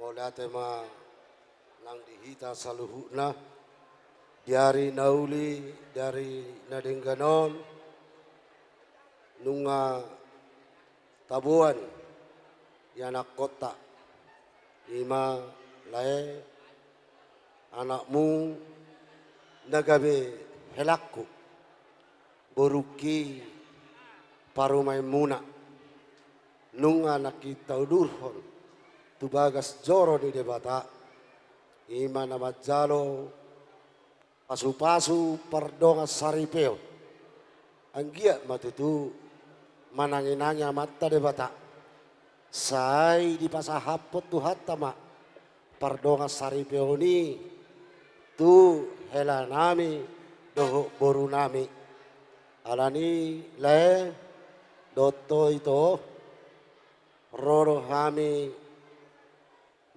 Mola tema nang dihita saluhuna dari nauli dari nadengganon nunga tabuan yanak kota lima lae anakmu nagabe helakku boruki parumay muna nunga nakita udurhon tubagas joro ni debata ima na majalo pasu-pasu pardonga saripeo anggia matutu mananginanya mata debata sai di pasahapot tu hatama pardonga saripeo ni tu hela nami doho boru nami alani le doto itu roro hami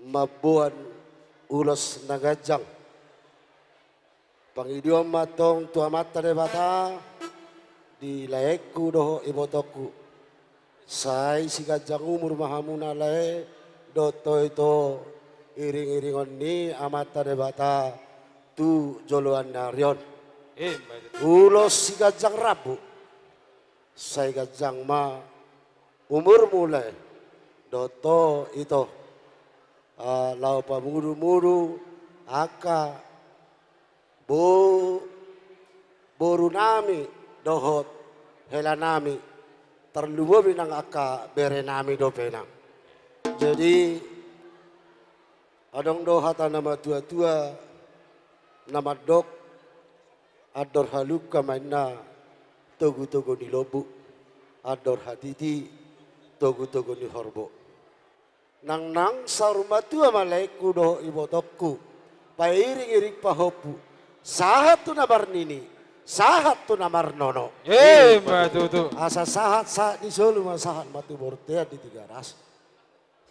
mabuan ulos nagajang pangidiom matong tuamata debata di laekku doho ibotoku sai si gajang umur mahamuna lae doto itu iring-iringon ni amata debata tu joloan narion ulos si gajang rabu sai gajang ma umur mulai doto itu lau pamuru-muru aka boru nami dohot hela nami terluwe nang aka bere nami do penang jadi adong dohata nama tua-tua nama dok ador haluka mainna togu-togu di lobu ador hatiti togu-togu di horbo nang sarumatua malaiku do ibotokku pairing-iring pahopu sahat tu nabar nini sahat tu nabar nono matutu asa sahat sa di solo sahat matu bortea di tiga ras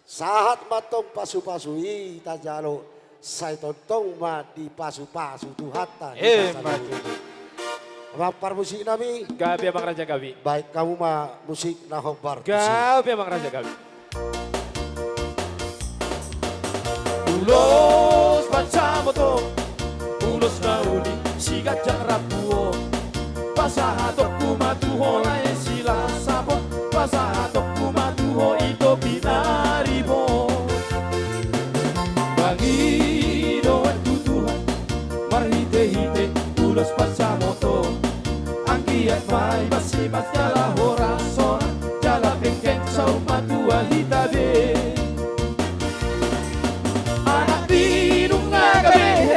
sahat matong pasu-pasui tajalo sai tontong ma di pasu-pasu tu hatta matutu Mapar musik nami gabi abang raja gabi baik kamu mah musik nahobar gabi abang raja gabi ulos pacamoto ulos nauli si gajang rapuo pasahatok kumatuho lae sila sabon pasahatok kumatuho ito pinaribo Panginoon ku Tuhan marhite-hite ulos pacamoto angkiat may basimat jala horang soran jala pengkeng sa umatua hitabe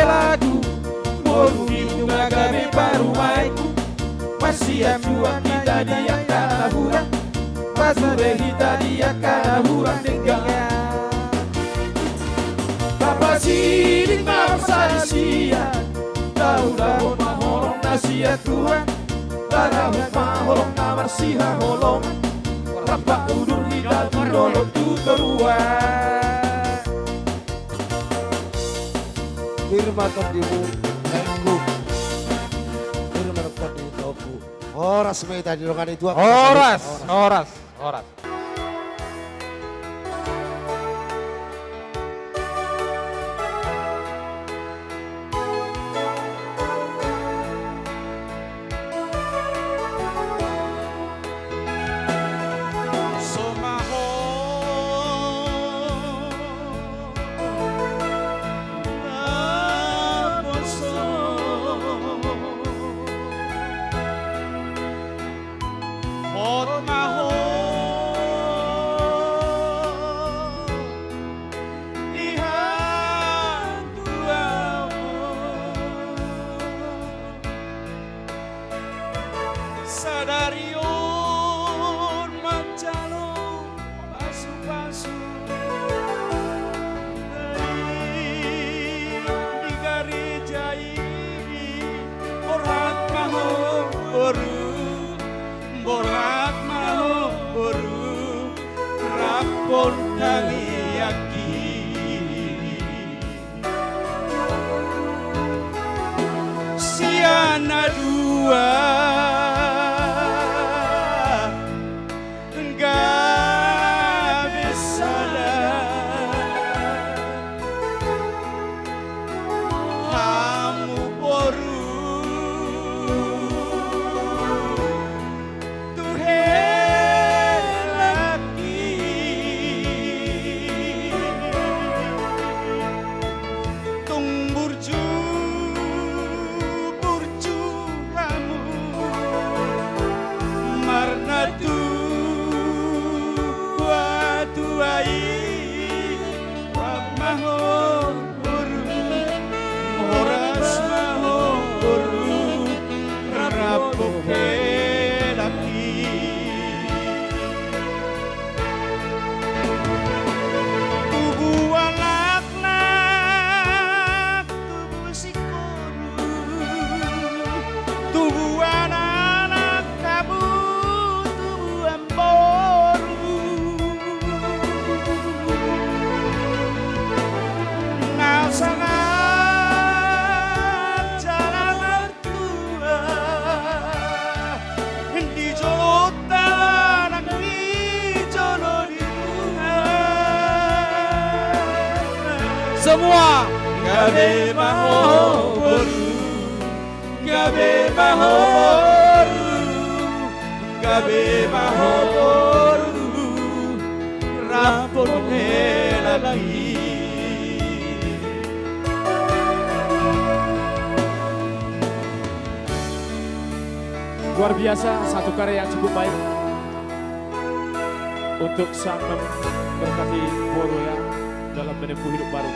lagu boru itu ngagabe baru maiku masih dua kita dia kana hurang pasure kita dia kana hurang denggang Papa sidik mapsari sia tahu mahorong nasia Tuhan darah mahorong namar siha holong rapak udur hidat dolok tuteruan firma tadimu engku firma tadi toku horas meta di longan itu horas Sadarion mancalo pasu-pasu di gereja ini borat maho boru rapon tangiaki siana dua Semua. Gabe maho boru, gabe maho boru, gabe maho boru, rapon lagi. Luar biasa, satu karya yang cukup baik untuk sangat berkati Boro ya dalam menempuh hidup baru.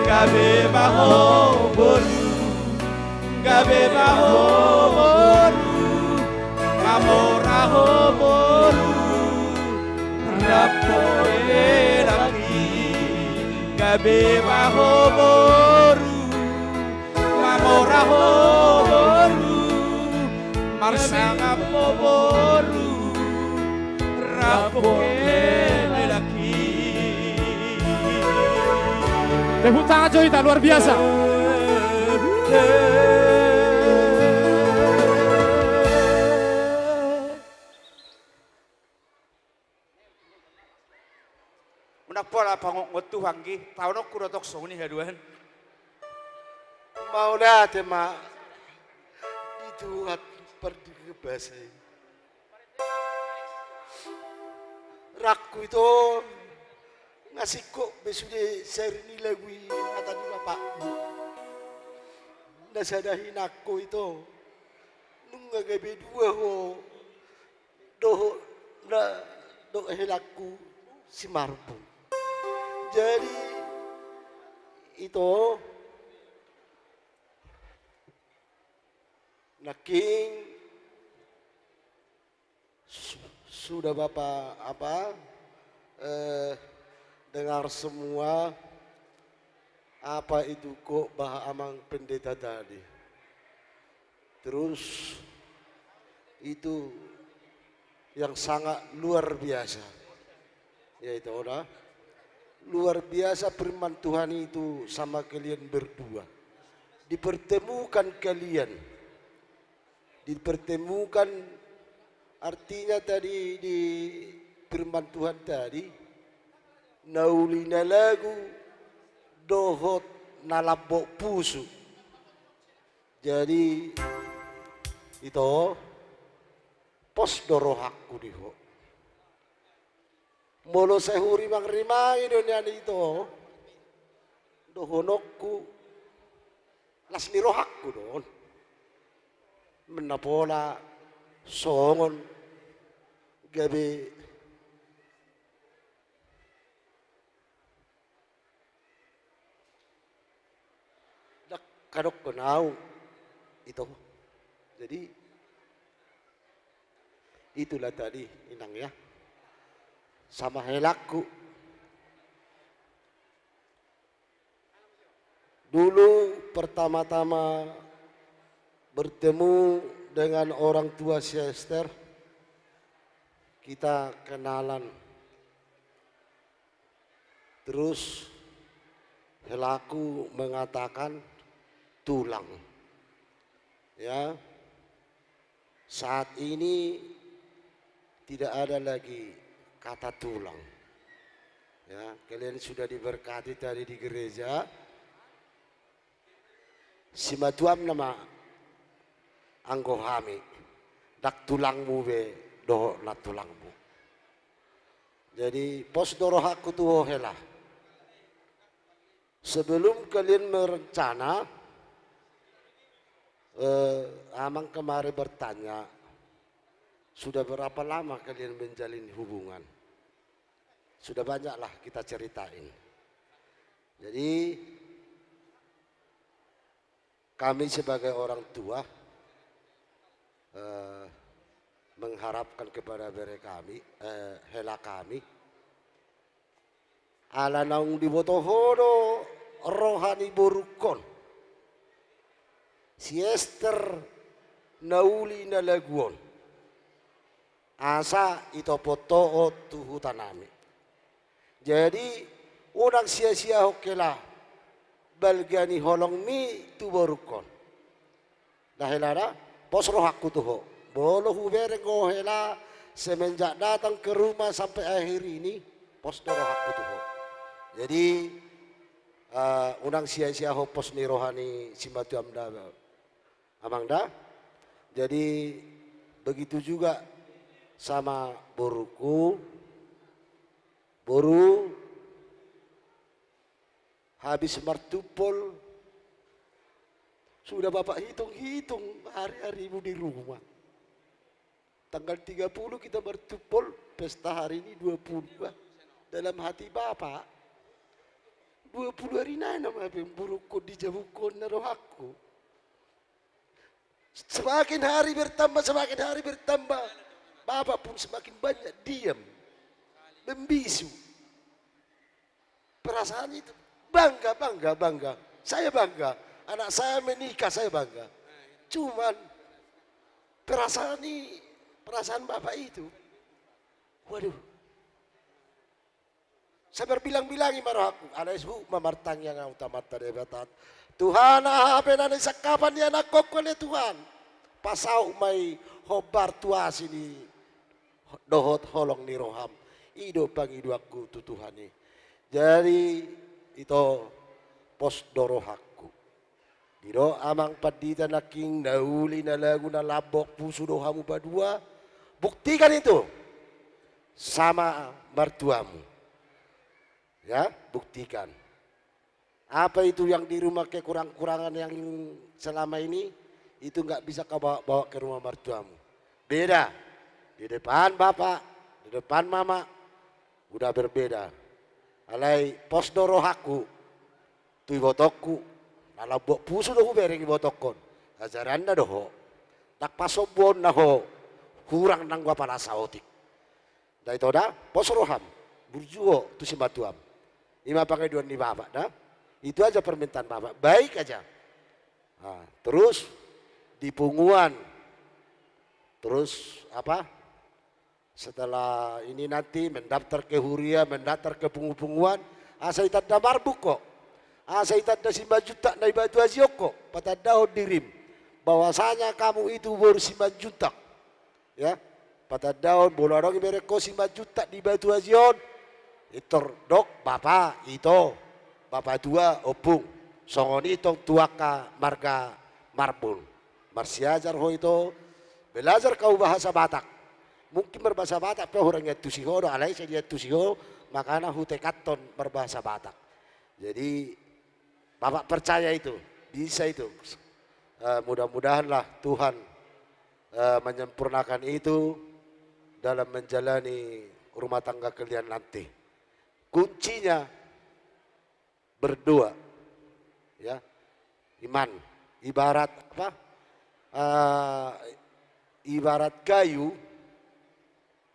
Gabe baho boru, gabe baho boru, mamoraho boru, rapoe lagi. Gabe baho boru, mamoraho boru, marsanga boru, rapoe lagi. Tepuk tangan Joyita, luar biasa. Menapa lah pangok wetu hanggi, tahu kurotok soni haduan. Mau dah tema itu pergi ke bahasa. Rakku itu ngasih kok besude serni lagu atau bapak. Nasadahin aku itu nunggu gabe dua ho doh helaku si marpu. Jadi itu naking sudah bapak apa dengar semua apa itu kok bah amang pendeta tadi. Terus itu yang sangat luar biasa. Yaitu udah luar biasa firman Tuhan itu sama kalian berdua. Dipertemukan kalian. Dipertemukan artinya tadi di firman Tuhan tadi naulina lagu dohot nalabok pusu. Jadi itu pos dorohakku diho. Molo sehuri mangrimang Indonesia itu dohonokku las nirohakku don. Menapola songon gabe kadok kenau itu. Jadi itulah tadi inang ya. Sama helakku dulu pertama-tama bertemu dengan orang tua si Esther, kita kenalan. Terus Helaku mengatakan tulang. Ya, saat ini tidak ada lagi kata tulang. Ya, kalian sudah diberkati tadi di gereja. Si matuam nama anggohami, dak tulangmu be doho na tulangmu. Jadi pos dorohaku tuh hela. Sebelum kalian merencana, Amang kemarin bertanya, sudah berapa lama kalian menjalin hubungan? Sudah banyaklah kita ceritain. Jadi kami sebagai orang tua mengharapkan kepada hela kami, ala naung dibotohodo rohani borukon. Si Esther nauli na laguon. Asa ito poto tuhutanami. Jadi unang sia-sia hokela balgani holong mi tu borukon. Dahil ada pos rohaku tuho. Bolo hubere ngohela semenjak datang ke rumah sampai akhir ini pos rohaku tuho. Jadi unang sia-sia hopos ni rohani simbatu amda amangda. Jadi begitu juga sama boruku. Boru habis martupol sudah bapak hitung-hitung hari-hari ibu di rumah. Tanggal 30 kita martupol, pesta hari ini 20. Dalam hati bapak 20 hari nana buruku di jabukon na rohaku. Semakin hari bertambah, bapak pun semakin banyak diam, membisu. Perasaan itu bangga. Saya bangga, anak saya menikah, saya bangga. Cuman perasaan bapak itu, waduh. Saya berbilang-bilangi marohaku, alaisu mamartang yang utama tadebatat. Tuhan ahapenan sakapan dia nakokon ya Tuhan. Pasau may hobar tua sini dohot holong ni roham. Ido pangidu aku tutuhani. Jadi itu pos dorohaku. Dido amang padita naking nauli na lagu na labok pusu dohamu badua. Buktikan itu sama mertuamu. Ya, buktikan. Apa itu yang di rumah kekurang-kurangan yang selama ini itu nggak bisa kau bawa ke rumah mertuamu. Beda. Di depan bapak, di depan mama udah berbeda. Alai pos dorohaku, tui botokku, nala bok pusu dohu bereng botokon. Ajaran dah doho, tak pasobon naho, kurang nang gua pala saotik. Dah itu dah pos roham, burjuo tu si batuam. Lima pakai dua di bapak dah. Itu aja permintaan bapak, baik aja. Nah, terus di punguan, terus apa? Setelah ini nanti mendaftar ke huria, mendaftar ke punguan, asa itat da marbuk kok. Asa itat da 5 juta na ibatu azioko, patadaw dirim. Bahwasanya kamu itu baru 5 juta. Ya, patadaw bolarong ibereko 5 juta di batu azion. Itor dok bapak itu. Bapak tua opung, songoni tong tua ka marga marbun. Marsiajar ho itu, belajar kau bahasa Batak. Mungkin berbahasa Batak, pero orangnya tusiho, do alai saya dia tusiho, makanya hute katon berbahasa Batak. Jadi bapak percaya itu, bisa itu. Mudah-mudahanlah Tuhan menyempurnakan itu dalam menjalani rumah tangga kalian nanti. Kuncinya berdoa, ya, iman. Ibarat apa? Ibarat kayu,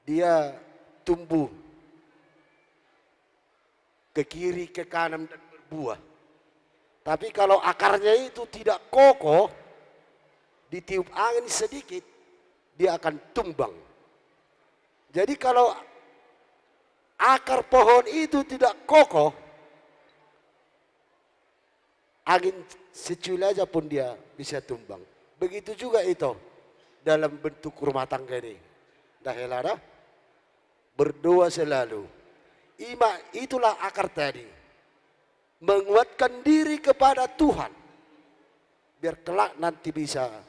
dia tumbuh ke kiri ke kanan dan berbuah. Tapi kalau akarnya itu tidak kokoh, ditiup angin sedikit, dia akan tumbang. Jadi kalau akar pohon itu tidak kokoh, angin secul aja pun dia bisa tumbang. Begitu juga itu dalam bentuk rumah tangga ini. Dah helada, berdoa selalu. Itulah akar tadi. Menguatkan diri kepada Tuhan. Biar kelak nanti bisa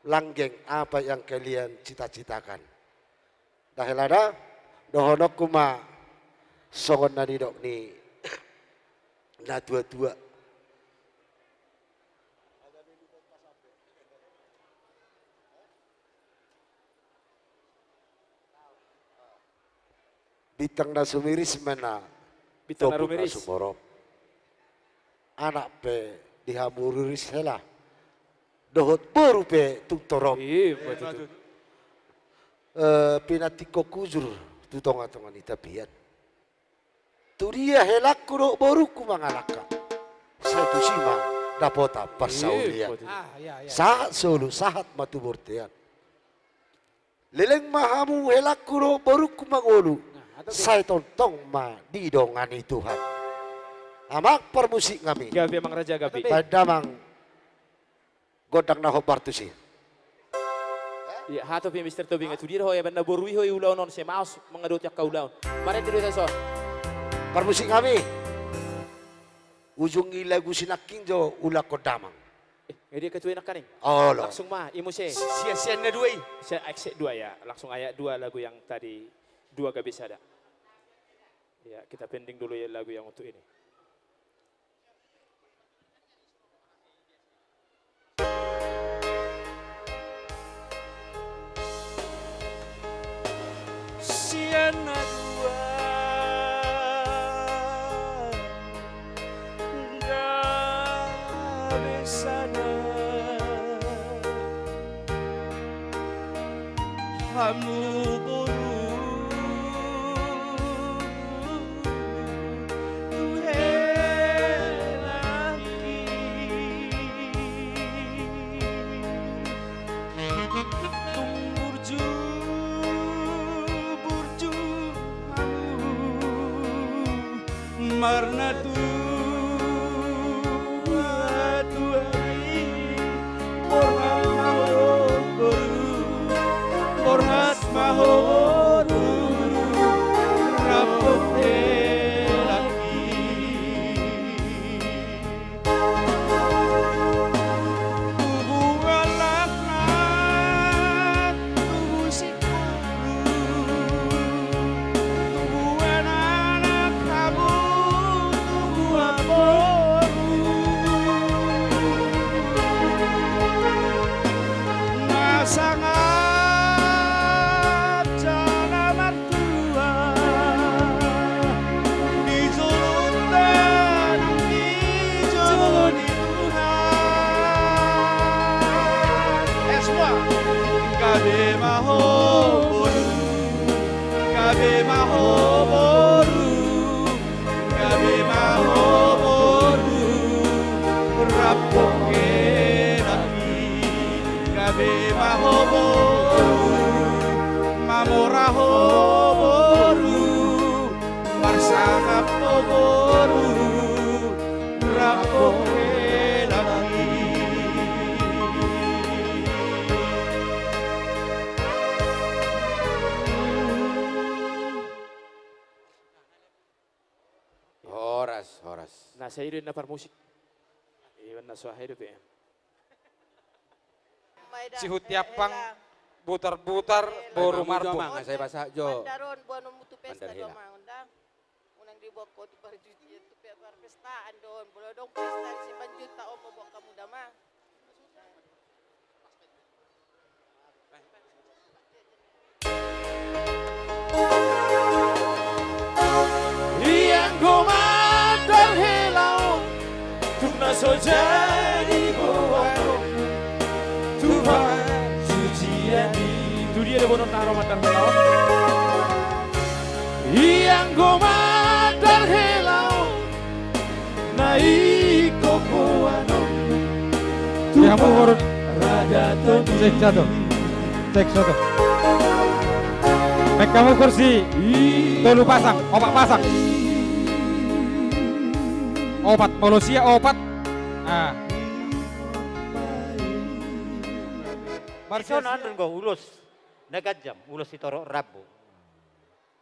langgeng apa yang kalian cita-citakan. Dah helada, dohonok kuma songon nani dok ni na tua-tua. Bitang na sumiris mana Bitang na topuk rumiris. sumorok. Anak pe dihamururis hela. Dohot baru pe tung torok. Iya, betul itu. Pinatiko kujur tu tonga-tonga ni tapian. Tu dia helak kuro baru ku mangalaka. Satu sima dapota pasaulian. Iya, Sahat solo, sahat matubortean. Leleng mahamu helak kuro baru ku mangolu. Saya tontong ma didongani Tuhan. Amak permusik kami. Gabi emang raja gabi. Padamang godang na hobar tu si. Iya, hato pi Mr. Tobing itu dia hoy benda borui hoy ulaw non se maus mengadut yak kaulaw. Mari tiru so. Permusik kami. Ujung lagu sinaking jo ulah kodamang. Dia ketua nak kaning. Oh lo. Langsung mah imu se. Sia-sia na dua. Saya akses dua ya. Langsung ayat dua lagu yang tadi dua gak bisa ada. Ya, kita pending dulu ya lagu yang untuk ini. Siana dua nggak bisa kamu baru Marna tua Orhat mahoru rapote lagi tubuh anak tubuh sikuru tubuh anak kamu tubuh amoru nasangan Gabe mahoboru, gabe mahoboru, gabe mahoboru, rapoke lagi, gabe mahoboru, mamorahoboru, marsangap hoboru, rapoke lagi. Horas. Nah, saya hidup na par musik. Iwan na suah hidup ya. Si Hutiapang butar-butar boru marbo. Saya bahasa Jo. Mandaron buano mutu pesta Mandar do hila. ma undang. Unang di boko tu par juti tu pe par pesta andon bolodong pesta si panjuta o mo kamu dama. Yang komandan helau tuna so jadi bohong Tuhan sucian itu dia deh bono naro mandan helau yang komandan helau naik koko Kamu urut cek satu. Cek satu. Baik kamu kursi. Tolu pasang, opat pasang. Opat, manusia opat. Nah. Marsonan rin ko ulos. Nagadjam, ulos itoro rabo.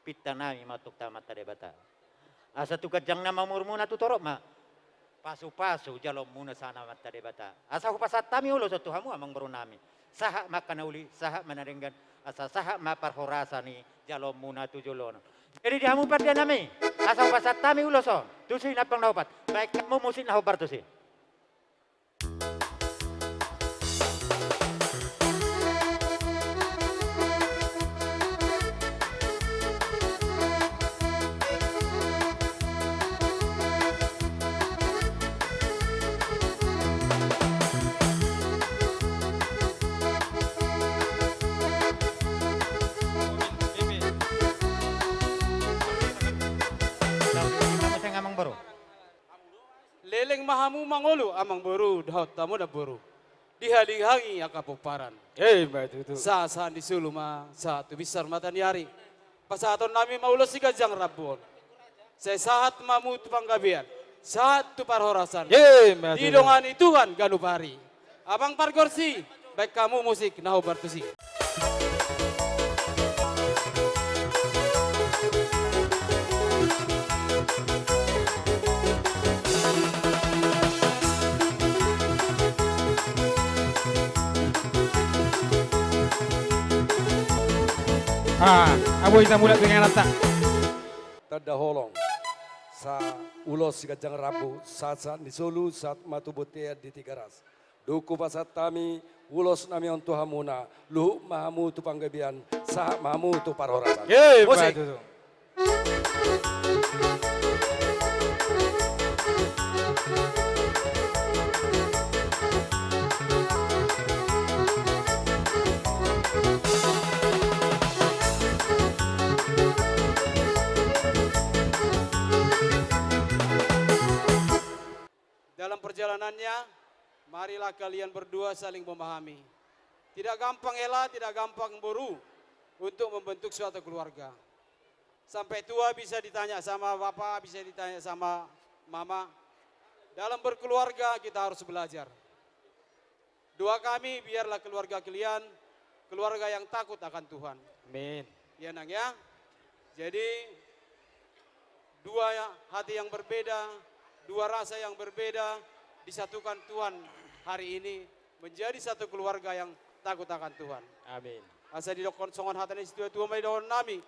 Pita nami matuk tamat tade bata. Asa tu kajang na mamurmuna tutoro ma. Pasu-pasu jalom muna sana mat tade bata. Asa hupasat tami ulos tu hamu amang baru nami. Saha makanauli, saha manaringgan. Asa saha maparhorasa ni jalom muna tu jolono. Jadi dihamu dia nami. Asa hupasat tami ulos o. Tusi napang nahupat. Baik kamu musin nahubar tusi. Leleng mahamu mangolu amang boru dahat tamu da boru. Dihaling-hangi akapoparan. Sa di suluma satu besar mata niari. Pasaton nami maulos si gajang rabon. Saya sahat mamu tu panggabian. Sahat tu parhorasan. Didongani Tuhan ganupari. Abang pargorsi. Baik kamu musik nahu bartusi. Aboy sa mulat dengan nata. Tada holong sa ulos si gajang rabu saat ni solu saat matu botea di Tigaras. Duku pasat tami ulos nami ontu hamuna luhu mahamu tu panggabian sah mahamu tu parhorasan. Musik. Dalam perjalanannya, marilah kalian berdua saling memahami. Tidak gampang Ella, tidak gampang Boru untuk membentuk suatu keluarga. Sampai tua bisa ditanya sama bapak, bisa ditanya sama mama. Dalam berkeluarga kita harus belajar. Doa kami biarlah keluarga kalian, keluarga yang takut akan Tuhan. Amin. Ya nang ya. Jadi dua hati yang berbeda, dua rasa yang berbeda disatukan Tuhan hari ini menjadi satu keluarga yang takut akan Tuhan. Amin. Asa di dokon songon hatani situa tua mai daun nami.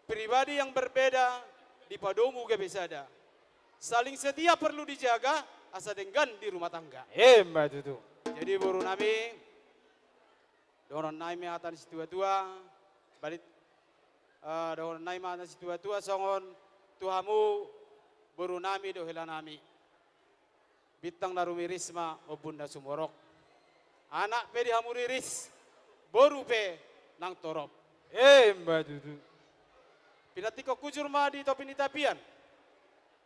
Pribadi yang berbeda di padomu gebesada. Saling setia perlu dijaga asa denggan di rumah tangga. Mbak Tutu. Jadi buru nami donon nami hatani situa tua balit donon nami hatani situa tua songon tuhamu buru nami dohela nami. Bitang narumi risma o bunda sumorok. Anak pe dihamuriris boru pe nang torop. Mbak Tutu. Pinatiko kujur ma di topin itapian.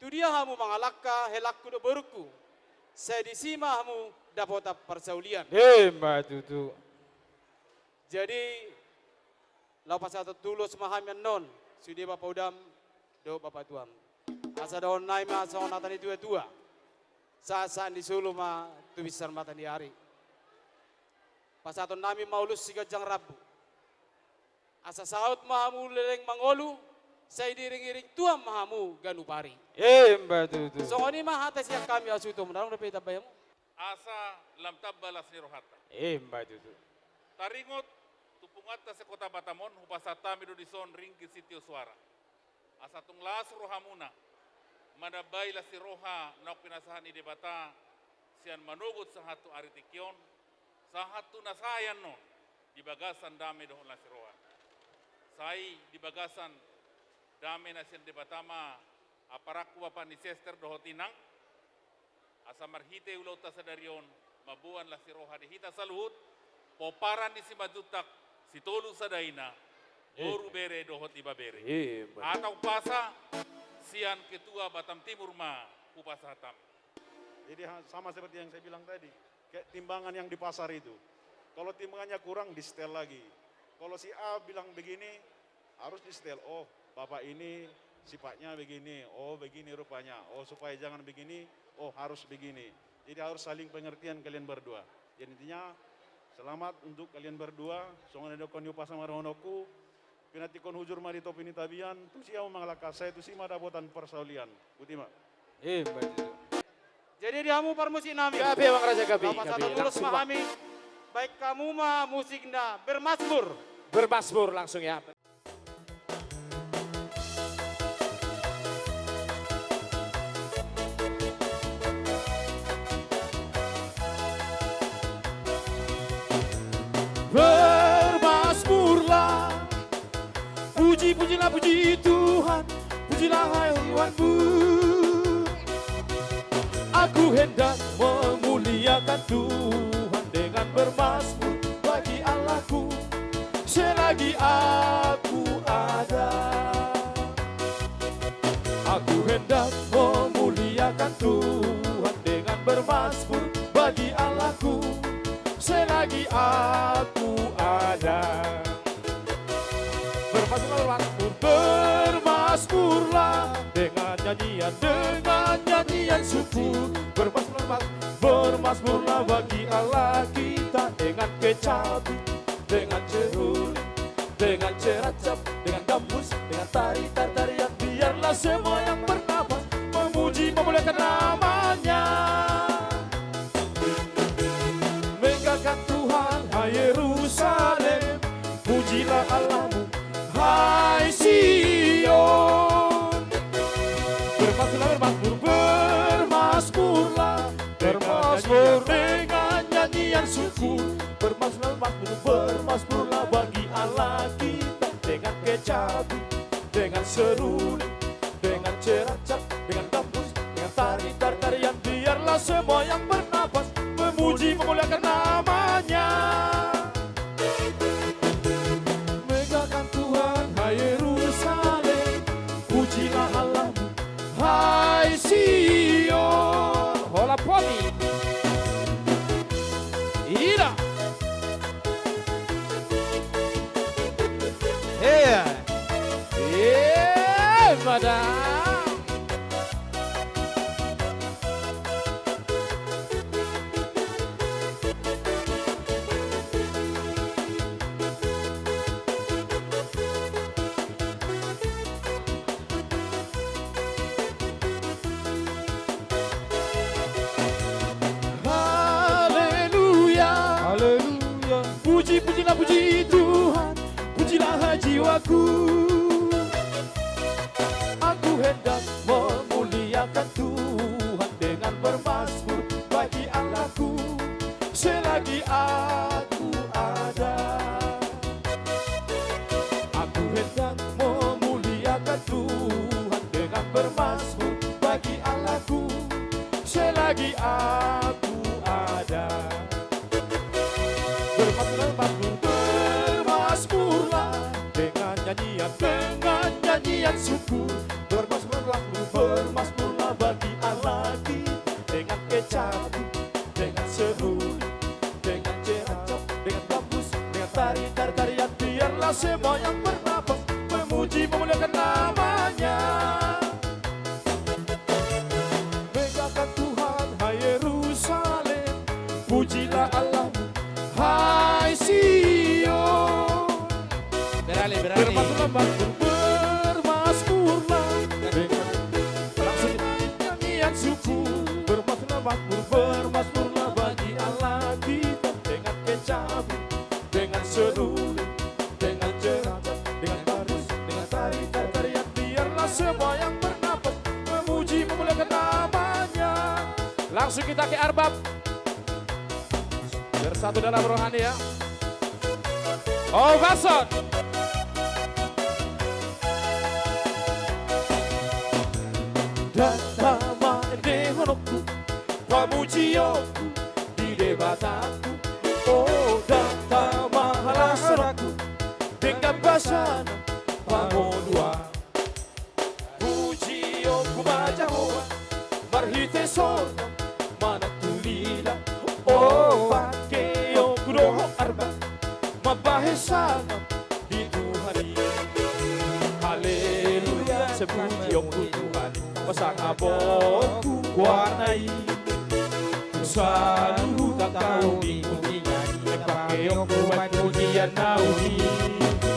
Tu dia hamu mangalakka helakku do boruku. Saya disima hamu dapota persaulian. Mbak Tutu. Jadi lau pasal tulus mahamian non. Sudi bapak udam do bapak tuam. Asa daun naima asa onatan itu tua. Saat di Sulu ma tu besar mata di hari. Pasaton nami maulus si gajang rabu. Asa saut mahamu leleng mangolu. Saya diring-iring tuam mahamu ganupari. Mbak Tutu. So ini mah hatas yang kami asuto menarong dapat tabayam. Asa lam tabbalas ni rohata. Mbak Tutu. Taringot tupungata sa kota Batamon hupasatami do dison ringki sitio suara. Asa tunglas rohamuna. Manabay la si roha na pinasahan ni debata siyan manugot sa hatu aritikyon sa hatu nasayan no di bagasan dami doon la si roha. Say di bagasan dami na siyan debatama aparaku pa ni Sester dohotinang asa marhite ulota sa darion mabuan la si roha dihita sa luhut poparan di si madutak si tolu sa daina boru bere dohot ibabere atau pasa sian ketua Batam Timur ma Kupasatam. Jadi sama seperti yang saya bilang tadi, kayak timbangan yang di pasar itu. Kalau timbangannya kurang, di setel lagi. Kalau si A bilang begini, harus di setel. Oh, Bapak ini sifatnya begini. Oh, begini rupanya. Oh, supaya jangan begini. Oh, harus begini. Jadi harus saling pengertian kalian berdua. Jadi intinya, selamat untuk kalian berdua. Songan edokon yu pasang marhonoku. Pinatikon hujur mari topini tabian. Tusi au mangalaka saya tusi madabotan persaulian. Butima. Jadi diamu parmusik nami. Gabi Bang Raja Gabi. Bapak satu lurus pahami. Baik kamu mah musiknya bermasmur. Bermasmur langsung ya. Bermasmurlah, puji-pujilah puji Tuhan, pujilah hai Tuhanku. Aku hendak memuliakan Tuhan dengan bermasmur bagi Allahku selagi aku ada. Aku hendak memuliakan Tuhan dengan bermasmur bagi Allahku selagi aku ada. Bermasmurlah, bermasmurlah dengan nyanyian syukur. Bermasmurlah bagi Allah kita dengan kecapi, dengan ceruli, dengan ceracap, dengan gambus, dengan tarian. Biarlah semua yang bernapas memuji memuliakan namanya. Megahkan Tuhan, hai Yerusalem, pujilah Allahmu, hai Sion. Bermasmur dengan nyanyian syukur. Bermasmurlah bagi Allah kita dengan kecapi, dengan seruni, dengan ceracap, dengan gambus, dengan tarian. Biarlah semua yang bernapas memuji memuliakan namanya. Megahkan Tuhan, hai Yerusalem, pujilah Allahmu, hai Sion. Hola poni. Ira. Madam. Haleluya. Puji-pujilah puji Tuhan, pujilah jiwaku. Aku hendak memuliakan Tuhan dengan bermasmur bagi Allahku selagi aku ada. Aku hendak memuliakan Tuhan dengan bermasmur bagi Allahku selagi aku ada. Bermasmurlah dengan nyanyian syukur. Bermasmurlah bagi Allah kita dengan kecapi, dengan seruni, dengan ceracap, dengan gambus, dengan tarian. Biarlah semua yang bernapas memuji memuliakan namanya. Megahkan Tuhan, hai Yerusalem, pujilah Allahmu, hai Sion. Berani. Bermasmurlah dengan nyanyian syukur. Bermasmurlah bagi Allah kita dengan kecapi, dengan seruni, dengan ceracap, dengan gambus, dengan tarian. Biarlah semua yang bernapas memuji memuliakan namanya. Langsung kita ke arbab, bersatu dalam rohani ya. Oh Gason. Datama dehonoku, pamujioku di debataku. Oh datama halasaraku dengan basana pamodua. Pujioku bajahoa marhite sona mana tulila. Oh pasang aboku warnai. Selalu tak tahu bingung-bingung pakai oku buat pujian nauni.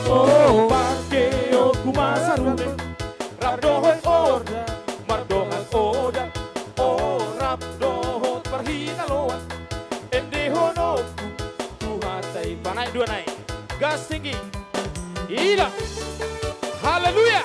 Oh pakai oku masarune rap dohot orda mardohan oda. Oh rap dohot perhina loan ende honoku tuhatai. Naik dua naik gas tinggi. Ida haleluya.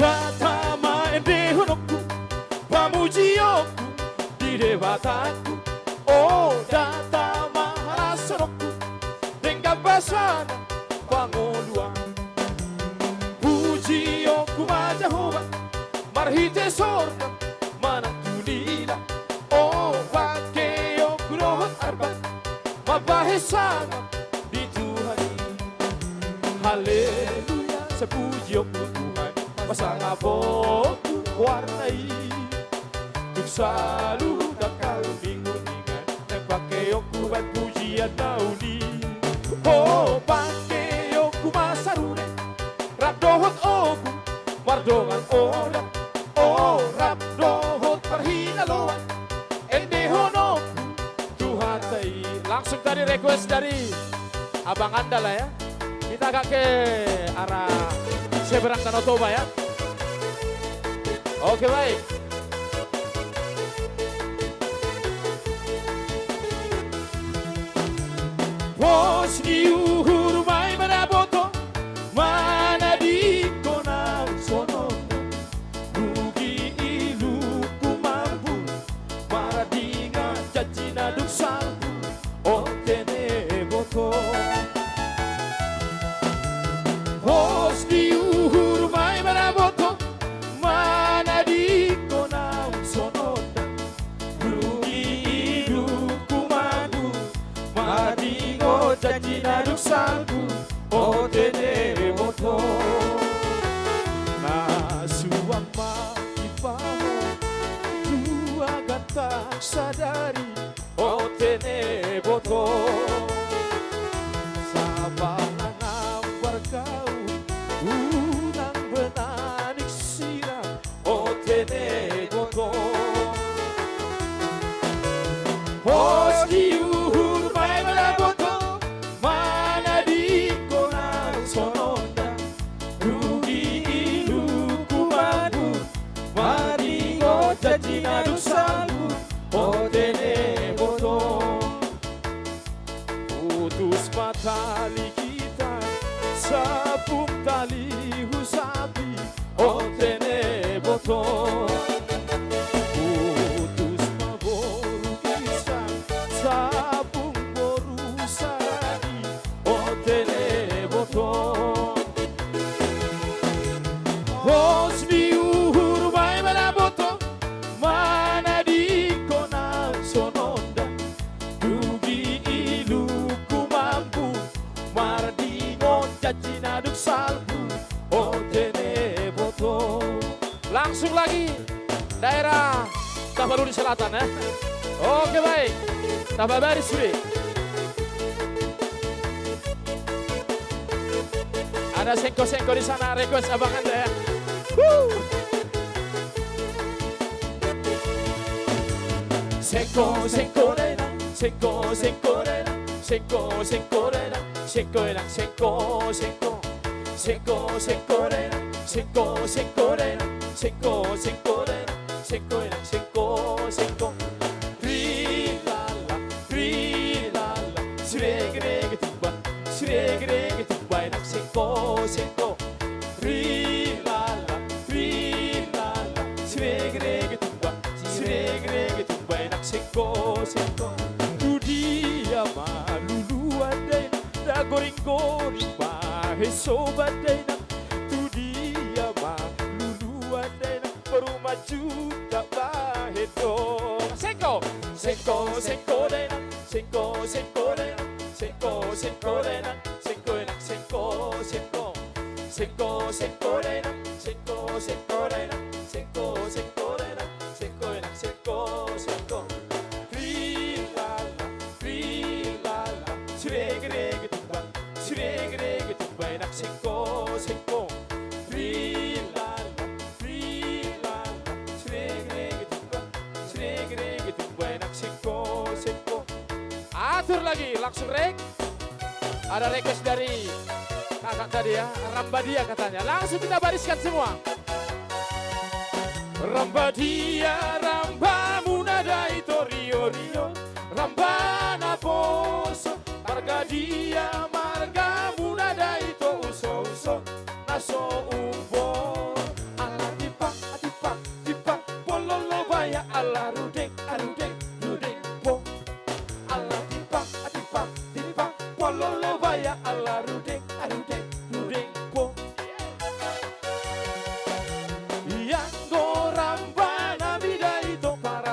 Datama ende honoku pamujioku di debataku. Oh datama harasonoku dengan basana pangoluan. Pujioku majahoba marhite sorda manatulila. Oh pakeoku rohot arba mabahesana di Tuhan. Haleluya sepujioku Tuhan pasang aboku warnai. Untuk selalu tak kau bingung-bingung dan pakai oku buat pujian nauni. Oh pakai oku masarune rap dohot oku mardongan oda. Oh rap dohot perhina loan ende honoku tuhatai. Langsung tadi request dari abang anda lah ya. Kita agak ke arah seberang Danau Toba ya. Oke baik. Pos di uhur mai manaboto mana di kona sono. Rugi ilu kumambu maradinga jajina duk salbu otene boto. Pos di uhur mai manaboto mana di kona sono. Rugi ilu kumambu maradinga jajina duk salbu otene boto. Nasuang makipaho dua gata sadari otene boto. Sabangan nampar kau unang benanik sirah otene boto. Pos di uhur mai manaboto mana di kona sononda. Rugi ilu kumadu maringo jajina dusalu otene boto. Putus matali kita sabung tali husabi otene boto. Putus maboru kisah sabung boru saradi otene boto. Pos di uhur mai manaboto mana di kona sononda. Rugi ilu kumampu mardingo jajina duk salbu otene boto. Langsung lagi daerah Tabaluri Selatan ya. Oke baik. Tababari Suri. Ada sengko-sengko di sana request abang anda ya. Sengko sengko rena, sengko sengko rena, sengko sengko rena, sengko rena, sengko sengko, sengko sengko rena, sengko sengko rena, sengko sengko rena, sengko rena, sengko sengko. Rilala, rilala, sireg tumba, enak sengko sengko. Rilala, rilala, sireg tumba, enak sengko sengko. Dudia malulu adena, da goring-goring baheso badena. Dudia malulu adena, baru maju tak bahedo. Sengko, sengko, sengko dena, sengko, sengko dena, sengko, sengko dena, sengko enak sengko sengko. Sengko, sengko dena, sengko, sengko dena, sengko, sengko dena, sengko enak sengko sengko. nak singko singko nak singko. Atur lagi langsung rek. Ada request dari kakak tadi ya, Rambadia katanya. Langsung kita bariskan semua. Rambadia, Ramba Munada ito Rio Rio, Ramba na poso, marga dia, marga Munada ito uso uso, naso umbo, ala dipak, dipak, dipak, pololo baya, ala rudeng, arudeng, rudeng po, ala dipak, dipak, dipak, pololo baya, ala rudeng, arudeng, rudeng po.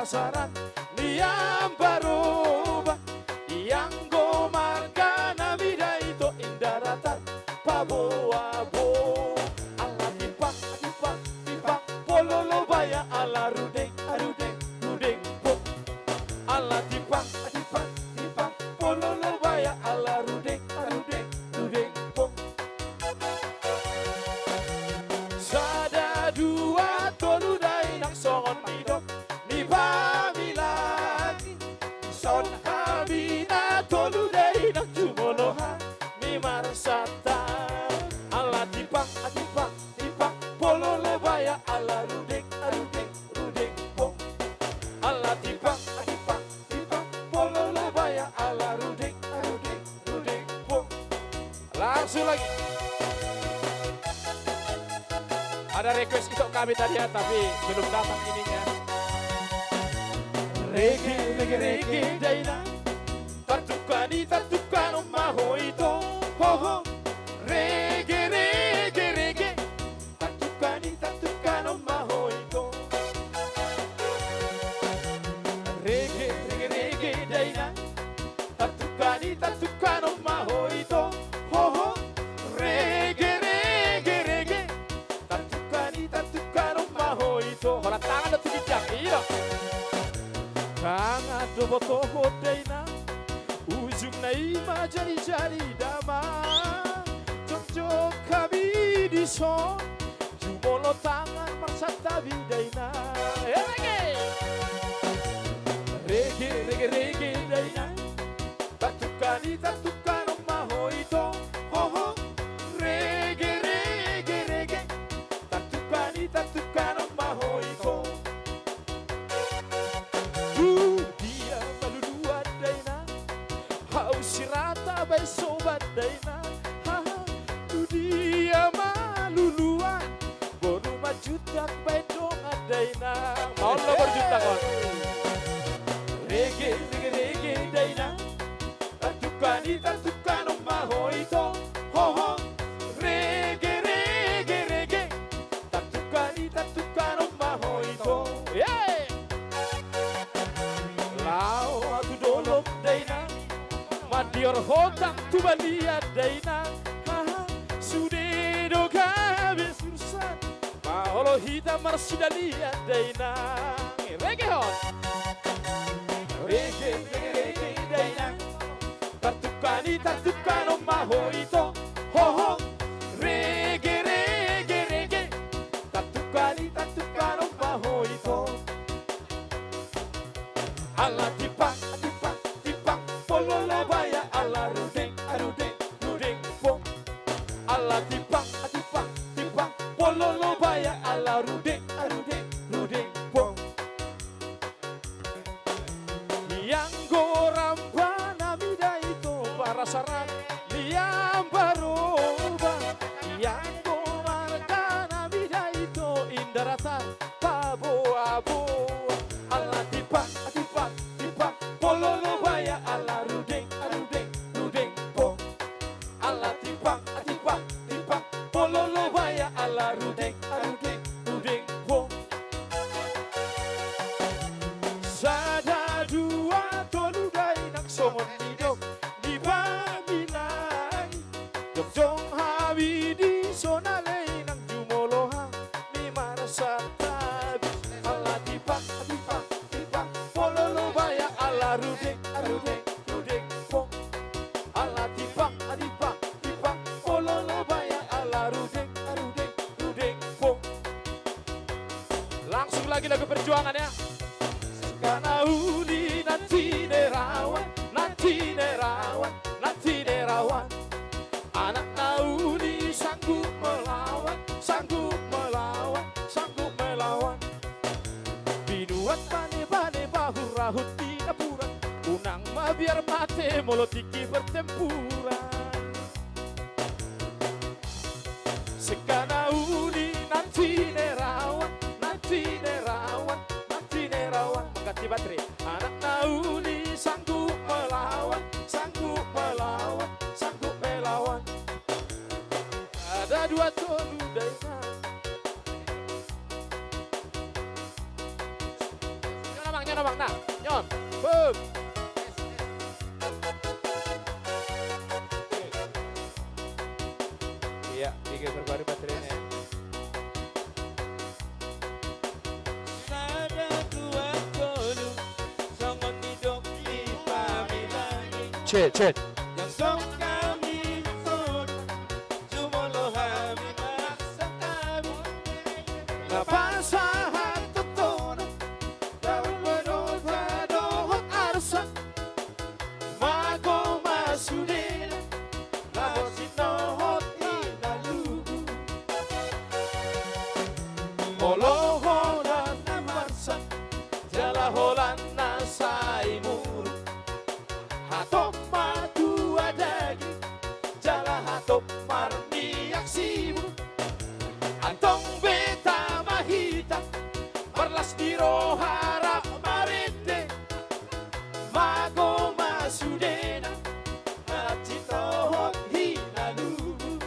Saran niam baroba yang go marga na vida ito indaratan pabo-abo ala tipak tipak tipak pololo baya ala rudeng arudeng rudeng po ala tipak tipak tipak pololo baya ala rudeng arudeng rudeng po sada dua tolu dai nak songon midok Pamilagi son kabina tolu dei nak jumoloha mi marsata ala tipak tipak tipak pololo baya ala rudeng rudeng rudeng po ala tipak tipak tipak pololo baya ala rudeng rudeng rudeng po. Langsung lagi. Ada request untuk kami tadi ya, tapi belum datang ininya. Rege, rege, rege, daina Tatukani, tatukano mahoito Ho, ho Rege, rege, rege Tatukani, tatukano mahoito Rege, rege, rege, daina Tatukani, tatukano mahoito Ho, ho Rege, rege, rege Tatukani, tatukano mahoito Hola tangan na tumijak, iya Kanga doboto hodaina ujung na ima jari-jari dama Jok-jok kami di son Jumolo tangan marsata bidaina Rege Rege, rege, rege daina Tatukani, tatukano mahoito Ho, ho Rege, rege, rege Tatukani, tatukano mahoito dia malulua daina hau sirata bai sobat daina tu dia malulua boru majutak bai donga daina mau lo berjutak kon rege rege rege daina tatukani tatukano mahoito ho ho rege rege rege tatukani tatukano mahoito yeah. Lau aku dolok daina Madior hotak tu balia daina Sude do kabe sursan Paolo hita marsidalia daina Rege hon Rege rege rege daina Tatukani tatukano mahoito Ho ho Rege rege rege Tatukani tatukano mahoito Ala tipak, tipak, tipak, pololo baya ala rudeng, rudeng, rudeng po. Ala tipak, tipak, tipak, pololo baya ala rudeng, rudeng, rudeng po. Yang goramba namida itu para saran, yang baroba. Yang gomarga namida itu indaratan, pabo-abo. Ala tipak, tipak, tipak, pololo baya ala rudeng, rudeng, rudeng po. Ala tipak, tipak, tipak, pololo baya ala rudeng, rudeng, rudeng po. Sada dua tolu dai nak somon hidup di bami biar mati molotiki bertempuran. Sekana uni nanti nerawan, nanti nerawan, nanti nerawan. Mengganti baterai. Anak nauni sanggup melawan, sanggup melawan, sanggup melawan. Ada dua tolu dengan. Nyon bang, nah, nyon, boom. Iya, tiga berbaru baterainya. Ada dua tolu, songon hidup di pamilangi. Cek. Yang song kami pun, cuma lo kami maksa kami. Napasahan tutun. Mago masudin, nabosin nohot inalugu. Moloholan na marsa, jalaholan na saimur. Hatop madua dagi, jala hatop marmiyak sibur. Antong beta mahita, perlas di rohara marinde. Mago masudena, natitohot hinalugu.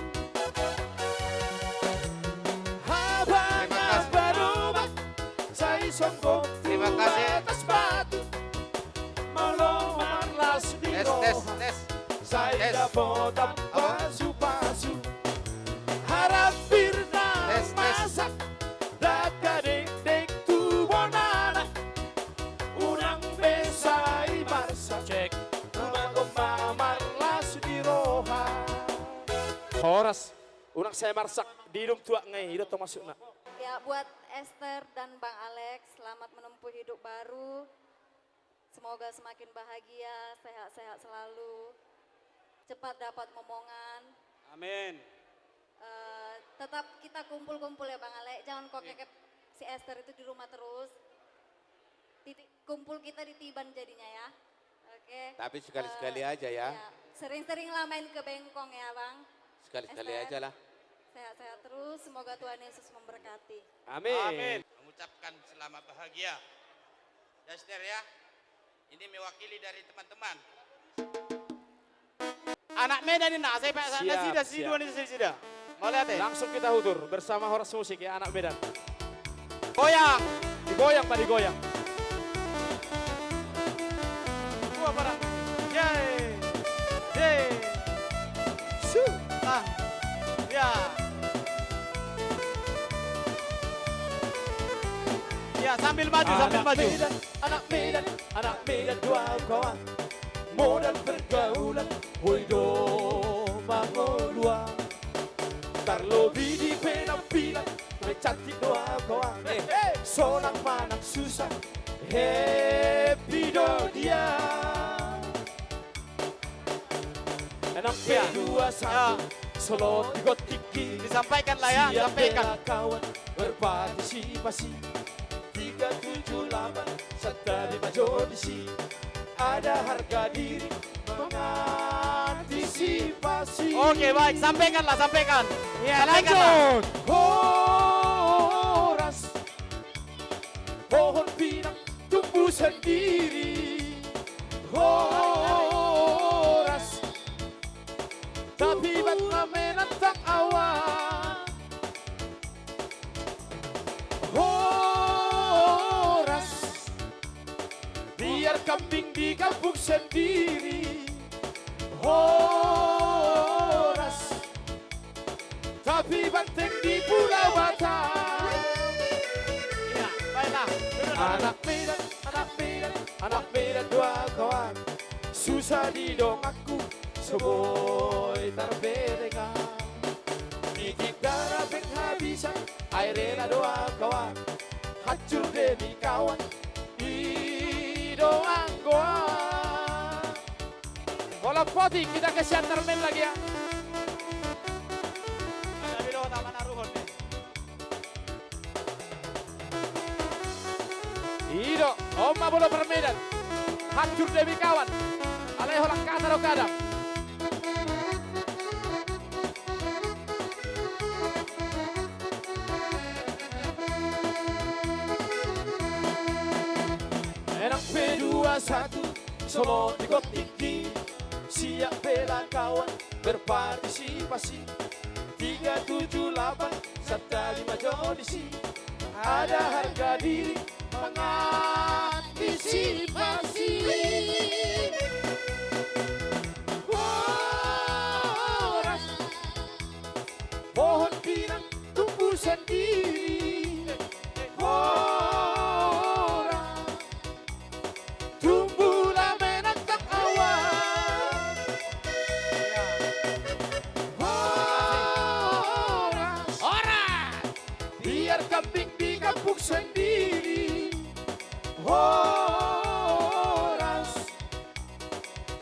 Habang berubah, sa isang Terima kasih. atas batu. Malomarlas di roha, sa idapot ang pasu-pasu. Harap birna masak, dakadek-dek tubonana. Unang besay marsa, cek. Mamarlas di roha. Horas, unang saya marsak di dum tua ngai, itu masuk nak. Ya, buat Esther dan Bang Alex, selamat menempuh hidup baru. Semoga semakin bahagia, sehat-sehat selalu. Cepat dapat momongan. Amin. Tetap kita kumpul-kumpul ya Bang Alex, jangan kok kekep si Esther itu di rumah terus. Kumpul kita di Tiban jadinya ya. Oke. Tapi sekali-sekali aja ya. Sering-sering lah main ke Bengkong ya Bang. Sekali-sekali Esther. aja lah. Sehat-sehat terus, semoga Tuhan Yesus memberkati. Amin. Mengucapkan selamat bahagia. Ya Esther ya, ini mewakili dari teman-teman. Anak Medan ini nak, saya pak sana Siap, sida, dua ini sida. Mau lihat ya? Langsung kita hutur bersama Horas Musik ya anak Medan. Goyang. Digoyang Pak, digoyang. Gua barang. Yeay. Yeay. Su. Ah. Ya. Ya, sambil maju, sambil maju. Medan, anak Medan dua kawan. Modal pergaulan, hoido mangolua. Terlebih di penampilan, cantik doa kawan. Sonang panang susah, happy do dia. Enam dua satu, solo tiga tiki. Disampaikan lah ya, Siap sampaikan. bela kawan berpartisipasi 378 serta 5 jodisi. Ada harga diri mengantisipasi. Oke, baik, sampaikan lah, sampaikan. Ya, Sampaikan lah. lanjut. Horas, pohon pinang tumbuh sendiri. Horas, tapi batna menantang awan. Horas, biar kambing di kampung sendiri. Horas, tapi banteng di Pulau Batam. Ya, baiklah. Anak Medan dua kawan. Susah didong aku, seboy terbedengan. Dikit darah penghabisan, airena dua kawan. Hancur demi kawan, doang goa. Bola poti kita ke centerman lagi ya. Ada video taman Aruhon nih. Ido, Oma bola permedan. Hancur demi kawan. holang kata do kadang. Enang P21 Solo di Kotiki, siap bela kawan berpartisipasi. 378 serta 5 jodisi, ada harga diri mengantisipasi. Horas, pohon pinang tumbuh sendiri. Horas, tumbuhlah menatap awan. Horas, biar kambing di kampung sendiri. Horas,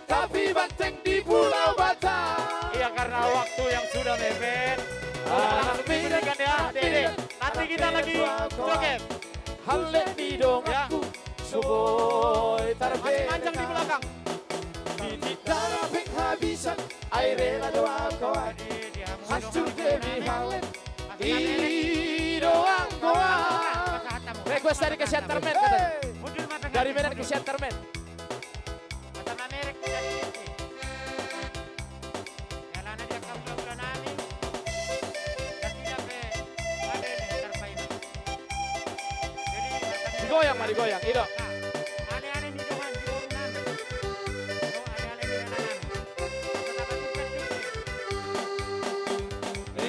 tapi banteng di Pulau Batam. Iya karena waktu yang sudah mepet. Kan ya, nanti kita lagi joget. Halle di dongku, suboy tarbe. Panjang di belakang. Di tanah penghabisan, air rela doa kawan. Hancur demi halle, di doang kawan. Request dari Kesiantarmen katanya. Dari Medan Kesiantarmen. Sama merek dari sini. Jalan aja kau udah nami. Dan tidak be. Ada nih terpain. Jadi Digoyang mah digoyang, Ido. aneh-aneh di doang di orang nami. Oh aneh-aneh di mana nami.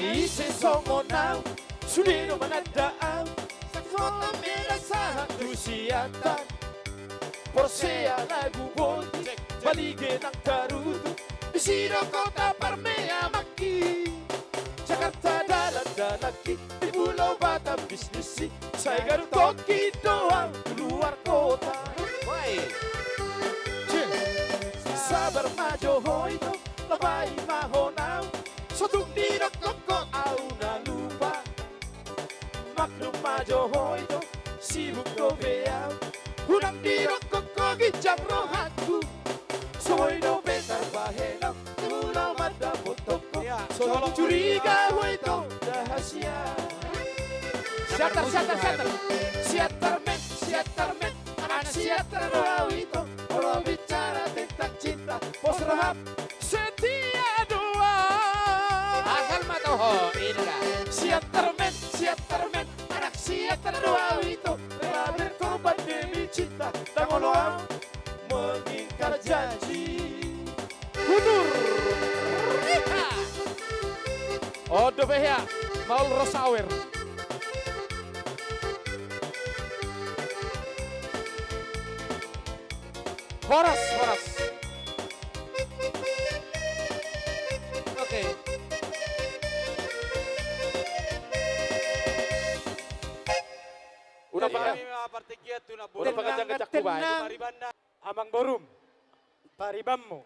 Isi somonau, sulino manadaan. Sa kota merah sa entusiastan. Porsea lagu bodi, baligin ang taruto. Bisino kota Parmea Maki. Jakarta dalan-dalaki, di Pulau Batam bisnisi. Saya garut koki doang, keluar kota. Sabar majo hoito, labay mahonau. Sotung dirok koko au na lupa. Magnum majo hoito, sibuk dobeau. Unang dirok koko gijang rohanku. Soy no betar bahenau, pulau mada potoko. Soy curiga hoito, rahasia. Siatar, siatar, anak siatar rawito. Kalau bicara tentang cinta, bos rahap setia doa. Asal mata ho, ini lah. Siatar, anak siatar rawito. Rela berkorban demi cinta, tangoloang mengingkar janji. Hudur. Oh, dobehya, Maul Rosawer. Horas. Oke. Udah Kami partegiat tuna Udah pagajang ngajak kubay. Maribanda. Amang borum. Paribammu.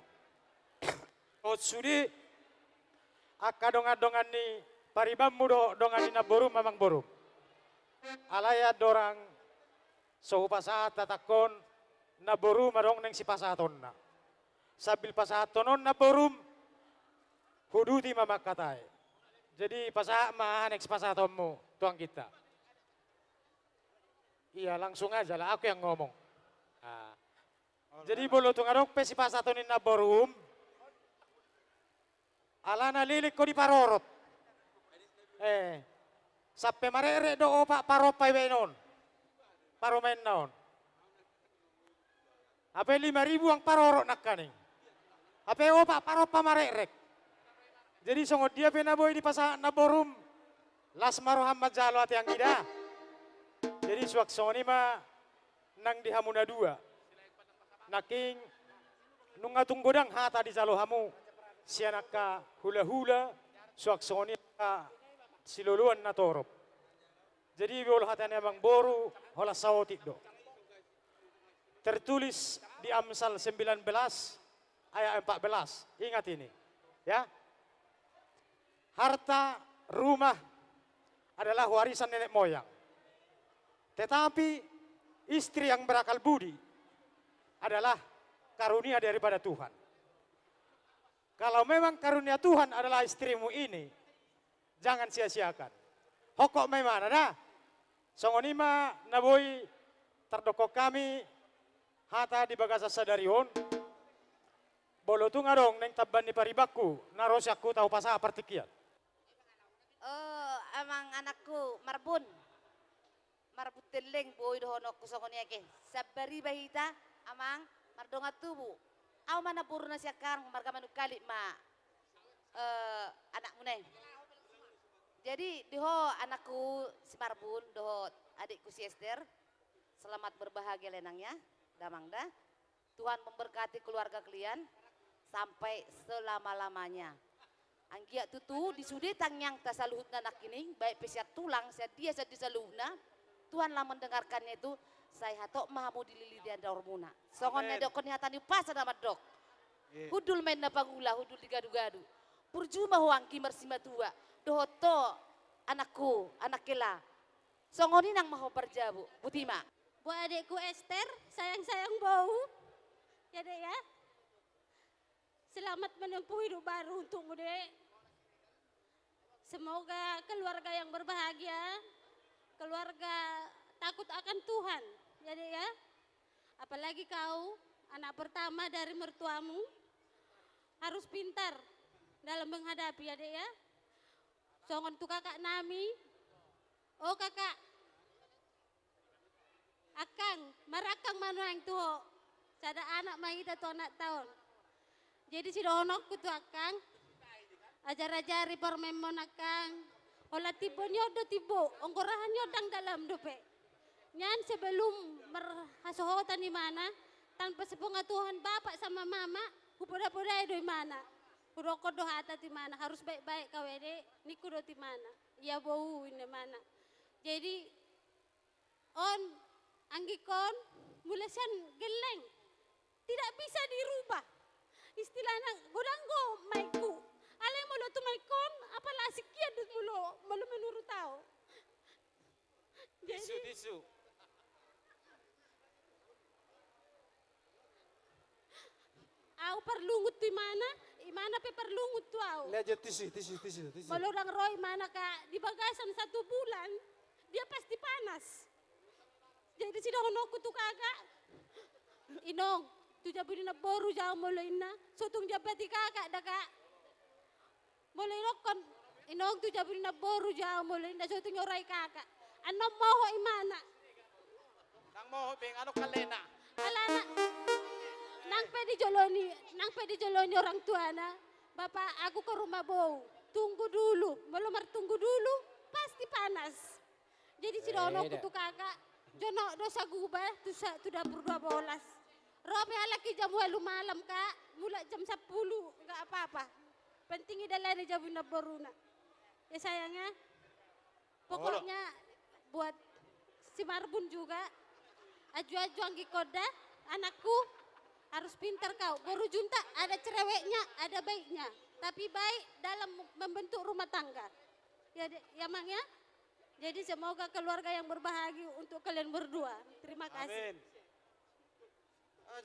O sudi. Akadong-adongan ni paribammu dongan ni na borum amang borum. Alaya dorang so pasahat tatakon na borum adong neng si pasahaton na. Sabil pasahatonon na borum huduti mamakatay. Jadi pasahat mah neng si pasahaton mo tuang kita. Iya langsung aja lah aku yang ngomong. Nah, jadi bolo tung adong pe si pasahatonin na borum. Alana lilik ko di parorot. Sape marere do opa paropay wenon. Paromen naon. Ape 5.000 ang parorot nakaning. Ape opa paropa marerek. Jadi songod dia penaboy di pasahan na borum. Las maroham majalo ati ang ida. Jadi suak soni ma nang di hamuna dua. Naking nung atong godang hata di jalo hamu. Siya naka hula-hula suak soni ka siluluan na torop. Jadi bol hatan emang boru hola saotik do. Tertulis di Amsal 19 ayat 14. Ingat ini. Ya. Harta rumah adalah warisan nenek moyang. Tetapi istri yang berakal budi adalah karunia daripada Tuhan. Kalau memang karunia Tuhan adalah istrimu ini, jangan sia-siakan. Hokok memang ada. Songonima naboi terdokok kami hata di bagasa sadarion. Bolo tu ngadong neng taban ni paribaku narosyaku tahu pasah partikian. Oh, amang anakku marbun. Marbut teleng boy dohonok kusongoni ake. Sabari bahita amang mardonga tubu. Aw mana purna siakang marga manukali ma anakmu neng. Jadi doho anakku si Marbun, doho adikku si Esther. Selamat berbahagia lenangnya, damangda. Tuhan memberkati keluarga kalian sampai selama-lamanya. Anggia tutu disude tangyang tasaluhutna nak ini, baik pesiat tulang, dia disaluhna. Tuhanlah mendengarkannya itu, saya hatok mahamu dilili di hormona. Songon nedok konihatan upasa nama dok. Hudul main na pangula, hudul digadu-gadu. Purjuma huangki mersima tua. Dohoto anakku, anak kela. Songoni nang maho berjabu, Butima. Buat adikku Esther, sayang-sayang bau. Ya dek ya. Selamat menempuh hidup baru untukmu dek. Semoga keluarga yang berbahagia, keluarga takut akan Tuhan. Ya dek ya. Apalagi kau, anak pertama dari mertuamu, harus pintar dalam menghadapi ya dek ya. Songon tu kakak Nami, oh kakak, akang, marakang manuang tuh, sada anak mahita tu anak tahun. Jadi si donok tu akang, ajar-ajari permemon akang, olah tibo nyodo tibo, ongkorahan nyodang dalam dope. Nyan sebelum merhasohotan di mana, tanpa sepengetahuan bapak sama mama, kupoda-poda di mana. Kuroko doh hata di mana, harus baik-baik kau ede, ni kudo di mana, iya bau ini mana. Jadi, on, anggikon, mulesan geleng, tidak bisa dirubah. Istilahnya, godanggo maiku, aleng mulo tu maikon, apalah sekian dut mulo menurut tahu. Tisu. Au perlungut di mana? Imana pe perlungut tu au. Lihat tisu. Malorang Roy mana kak di bagasan 1 bulan dia pasti panas. Jadi si dohonoku tu kakak. Inong, tu jabu na boru jauh mulai na. Sotung jabati kakak dah kak. Mulai rokon. Inong tu jabu na boru jauh mulai na sotung nyorai kakak. Ano moho imana? Nang moho beng ano kalena. Alana. Nang pedi joloni orang tua na. Bapak aku ke rumah bau. Tunggu dulu, melomar tunggu dulu, pasti panas. Jadi si dono kutu kakak, jono dosa gubah, tu dapur 12. Robe halaki jam 8 malam kak, mulai jam 10, enggak apa-apa. Penting adalah ada jabu naboruna. Ya sayangnya, pokoknya buat si Marbun juga, aju-aju anggi koda, anakku, harus pintar kau. Boru junta ada cereweknya, ada baiknya. Tapi baik dalam membentuk rumah tangga. Ya Mang ya. Jadi semoga keluarga yang berbahagia untuk kalian berdua. Terima kasih. Amin.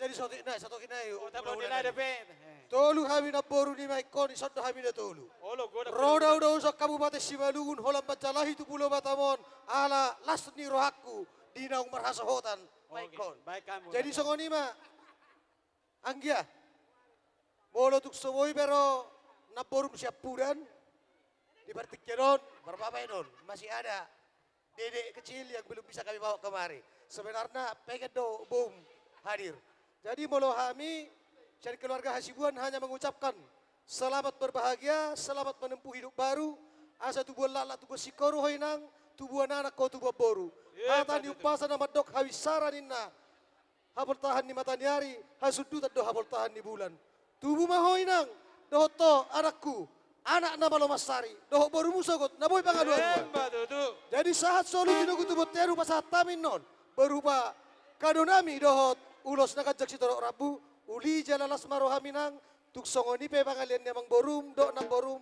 Jadi satu kina yuk. Tapi nilai ada pe. Tolu kami na boru ni maikon isot kami na tolu. Olo goda. Roda udah usah kabupaten Simalungun holam Bacalahi tu Pulau Batamon ala las ni rohaku di naung marhasohotan maikon. Baik kamu. Jadi songoni ma Anggia, bolo tuk semua pero naborum siap puran di Partik Keron, berapa non masih ada dedek kecil yang belum bisa kami bawa kemari. Sebenarnya pengen do boom hadir. Jadi molo kami dari keluarga Hasibuan hanya mengucapkan selamat berbahagia, selamat menempuh hidup baru. Asa tubuh lala tubuh sikoru hoinang, tubuh anak kau tubuh boru. Hata diupasa nama dok hawisaraninna. Habol tahan di matanyari, hasudu tak do habol tahan di bulan. Tubuh mahoinang, dohoto anakku, anak nama Lomasari, doho boru musogot, naboy pangaduan. Jadi saat solu dinogu tubuh teru pasat tamin non, berupa kadonami dohot ulos nakajak sitorok rabu, uli jalalas marohaminang, tuk songoni pe pangalian namang borum, do nam borum,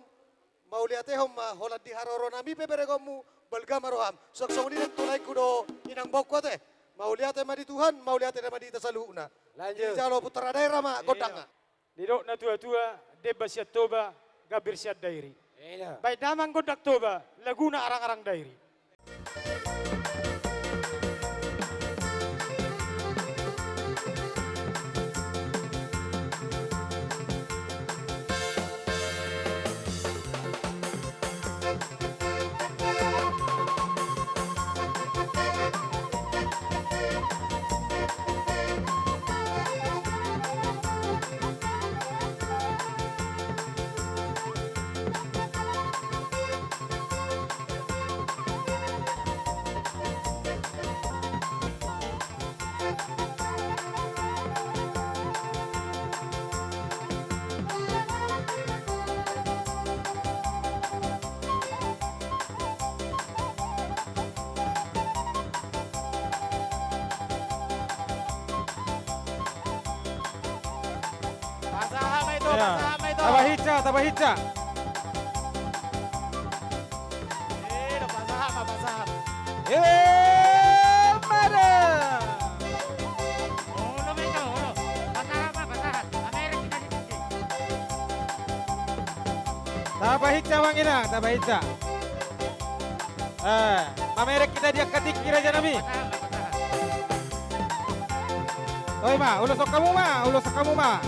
mau lihat ma holat di haroro nami pe beregomu, belga maroham, sok songoni dan tunai kudo inang bokwa teh. Mau lihat tema di Tuhan, mau lihat tema di tasaluna. Lanjut. Jalo putra daerah mak godang. Didok na tua-tua deba siya toba gabir siya dairi. Iya. Baik damang godak toba laguna arang-arang dairi. Pasahama itu, Ya. pasahama itu. Tabahica, tabahica. Iya, pasahama, pasahama. Mada. Ulo mo ito, ulo. Basahan pa, basahan. Amerik kita dito. Tabahica bang ina, tabahica. Mamerek kita dia ketik kira aja nabi. Basahan, basahan. Oi ma, ulo sok kamu ma, ulo sok kamu ma.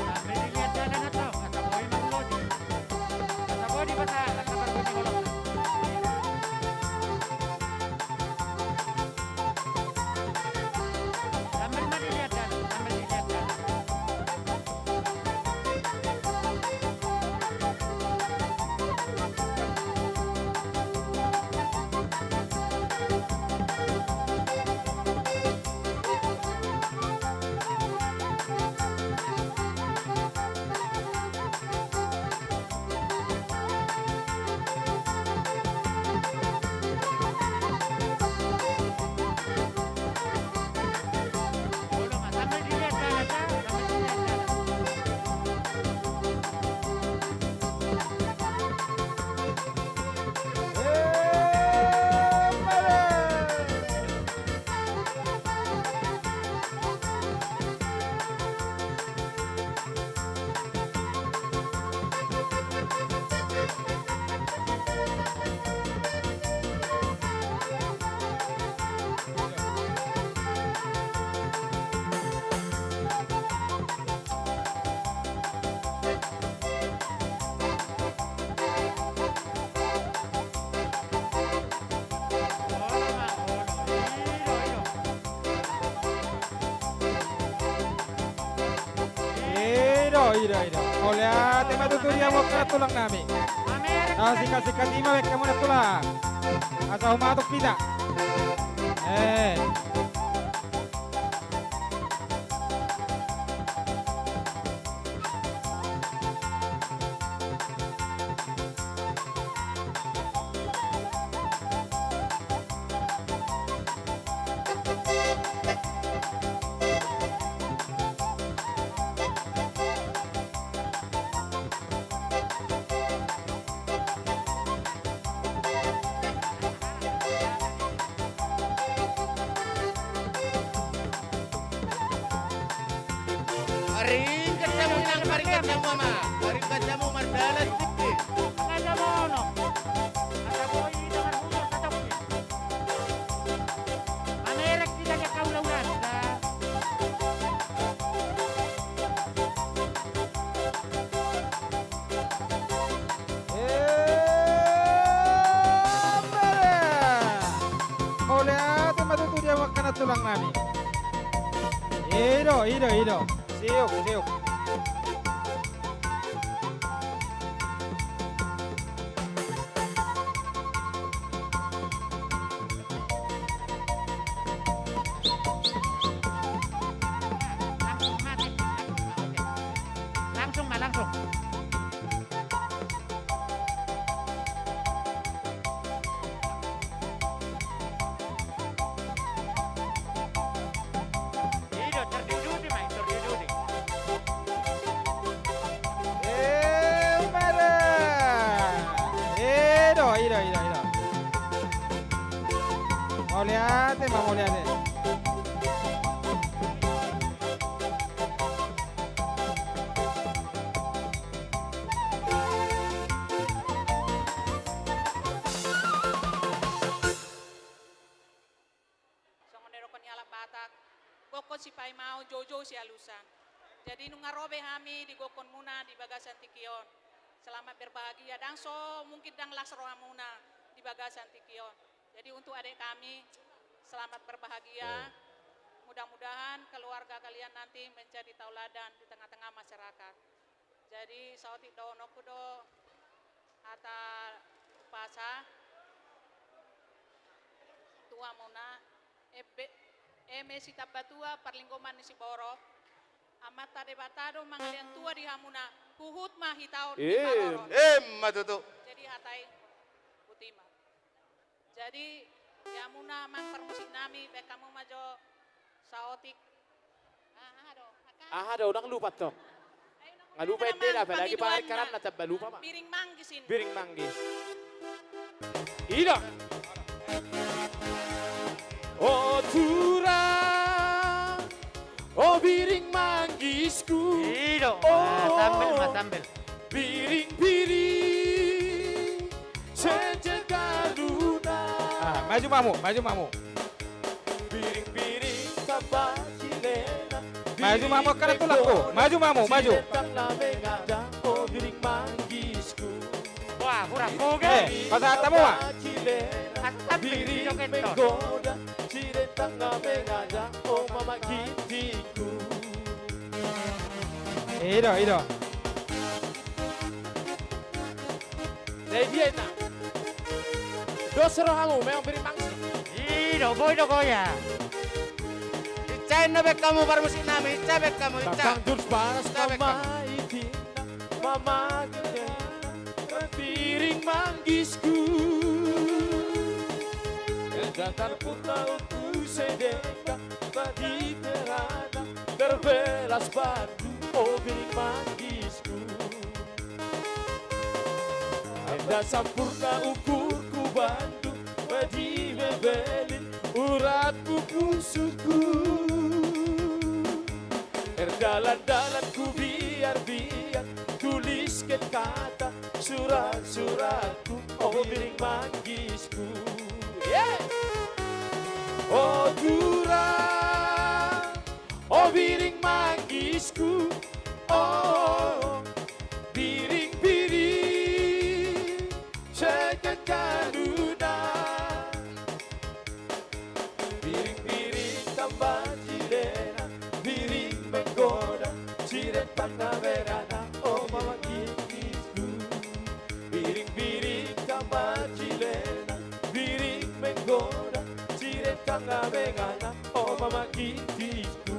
Sampai dilihat jalan atau kata boy maulodi. Kata boy di basahan, kata boy di kolong. Sampai mana dilihat jalan, sampai dilihat jalan. Ulo ma, sampai dilihat jalan, sampai dilihat jalan. Ulo ma, Iro. Oleh tema tuturia mo kana tulang nami. Amerik Sikat-sikat ima wek kamu na tulang. Asa humatok pita. Maring kajamu nang maring kajamu mama. Maring kajamu mardalan tipi. Kata mono. Kata boy dengan ulo kata boy. Amerik tidak ada kaulah-ulah. Oleh tema tuturia mo kana tulang nami. Iro. Siuk. Langsung mati. Langsung ma, langsung. Mau lihat, mau lihat. Songonero konyala Batak, gokon si pai mau jojo si alusan. Jadi nungarobe hami di gokon muna di bagasan tikion. Selamat berbahagia dan so mungkin dang lasro muna di bagasan tikion. Jadi untuk adik kami selamat berbahagia. Mudah-mudahan keluarga kalian nanti menjadi tauladan di tengah-tengah masyarakat. Jadi sauti dono kudo ata upasa tua muna eme si tabatua parlinggoman si boro amata debatado mangalian tua di hamuna huhut mah hitaon di baroro matutu. jadi hatai putima jadi ya muna mang permusik nami be kamu majo saotik Ada orang lupa toh. Nggak lupa ente lah, lagi pakai karam na tabba lupa mah. biring manggisin Biring manggis. Ida. Oh turang, oh biring manggisku. Ido, Oh. sambil. Biring-biring, sejaga luna. Maju mamu. Biring-biring tambah cilena. Maju mamu karena tulangku. Maju mamu. Oh biring manggisku. Wah, kurang koge. Pasal tamu ah. Biring menggoda, ciretang ngada, oh mama gitiku. Ido. Dari dia itu. Dosa rohamu memang biring mangsi. Ido koya. Icain na bek kamu permusik nami, ica bek kamu, ica. Takang durus panas Ica bek mama kamu. itina, mama gede, biring manggisku. Datar puta untuk sedeka, badi terana, terbelas batu, oh biring manggisku. Enda sampurna ukurku bantu, badi bebelin, uratku kusuku. Erdalan-dalanku biar tuliskan kata, surat-suratku, oh biring manggisku. Yeah. Oh durang, oh biring manggisku, oh biring-biring sejaga luna. Biring-biring tambah cilena, biring menggoda, ciret pandang verana, oh mama kikisku. Biring-biring tambah cilena, biring menggoda, ciret kanga vegana, oh mama kikisku.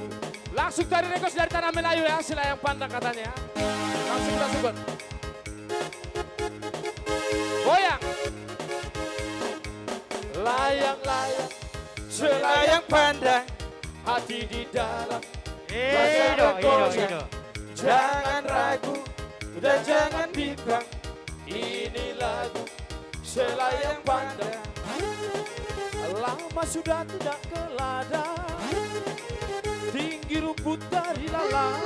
Langsung dari rekos dari tanah Melayu ya, sila yang pandang katanya. Langsung kita sebut. Goyang. Layang-layang, selayang pandang, hati di dalam. Ido. Jangan ragu dan jangan bimbang. Ini lagu selayang pandang. Lama sudah tidak ke ladang, tinggi rumput dari lalang.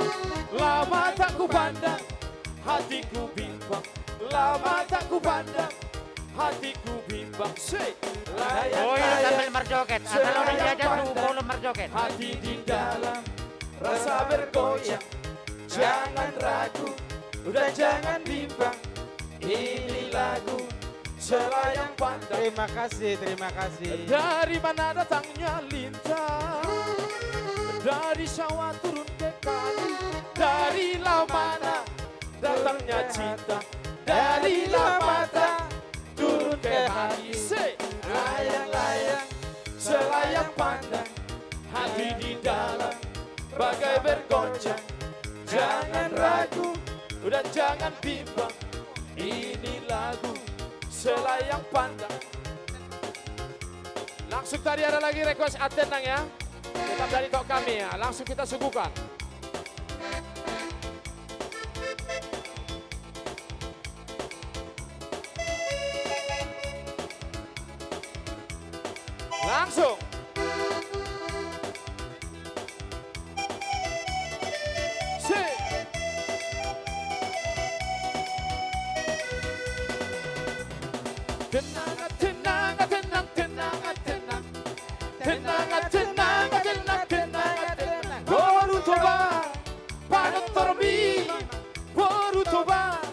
Lama tak ku pandang, hatiku bimbang. Lama tak ku pandang, hatiku bimbang. Oh, iya sambil merjoget. Asal orang jajan tuh boleh merjoget. Hati di dalam rasa bergoyang. Jangan ragu dan jangan bimbang. Ini lagu selayang pandang. Terima kasih. Dari mana datangnya lintang? Dari sawah turun ke kali. Dari mana datangnya cinta? Dari mata turun ke hati. Layang-layang, selayang pandang, hati di dalam bagai bergoncang. Jangan ragu dan jangan bimbang. Ini lagu selayang pandang. Langsung tadi ada lagi request Atenang ya. Tetap dari tok kami ya. Langsung kita suguhkan. langsung. Tenang, tenang, tenang, tenang, tenang. Tenang, tenang, tenang, tenang, tenang. Borutoba, Panotormi, Borutoba,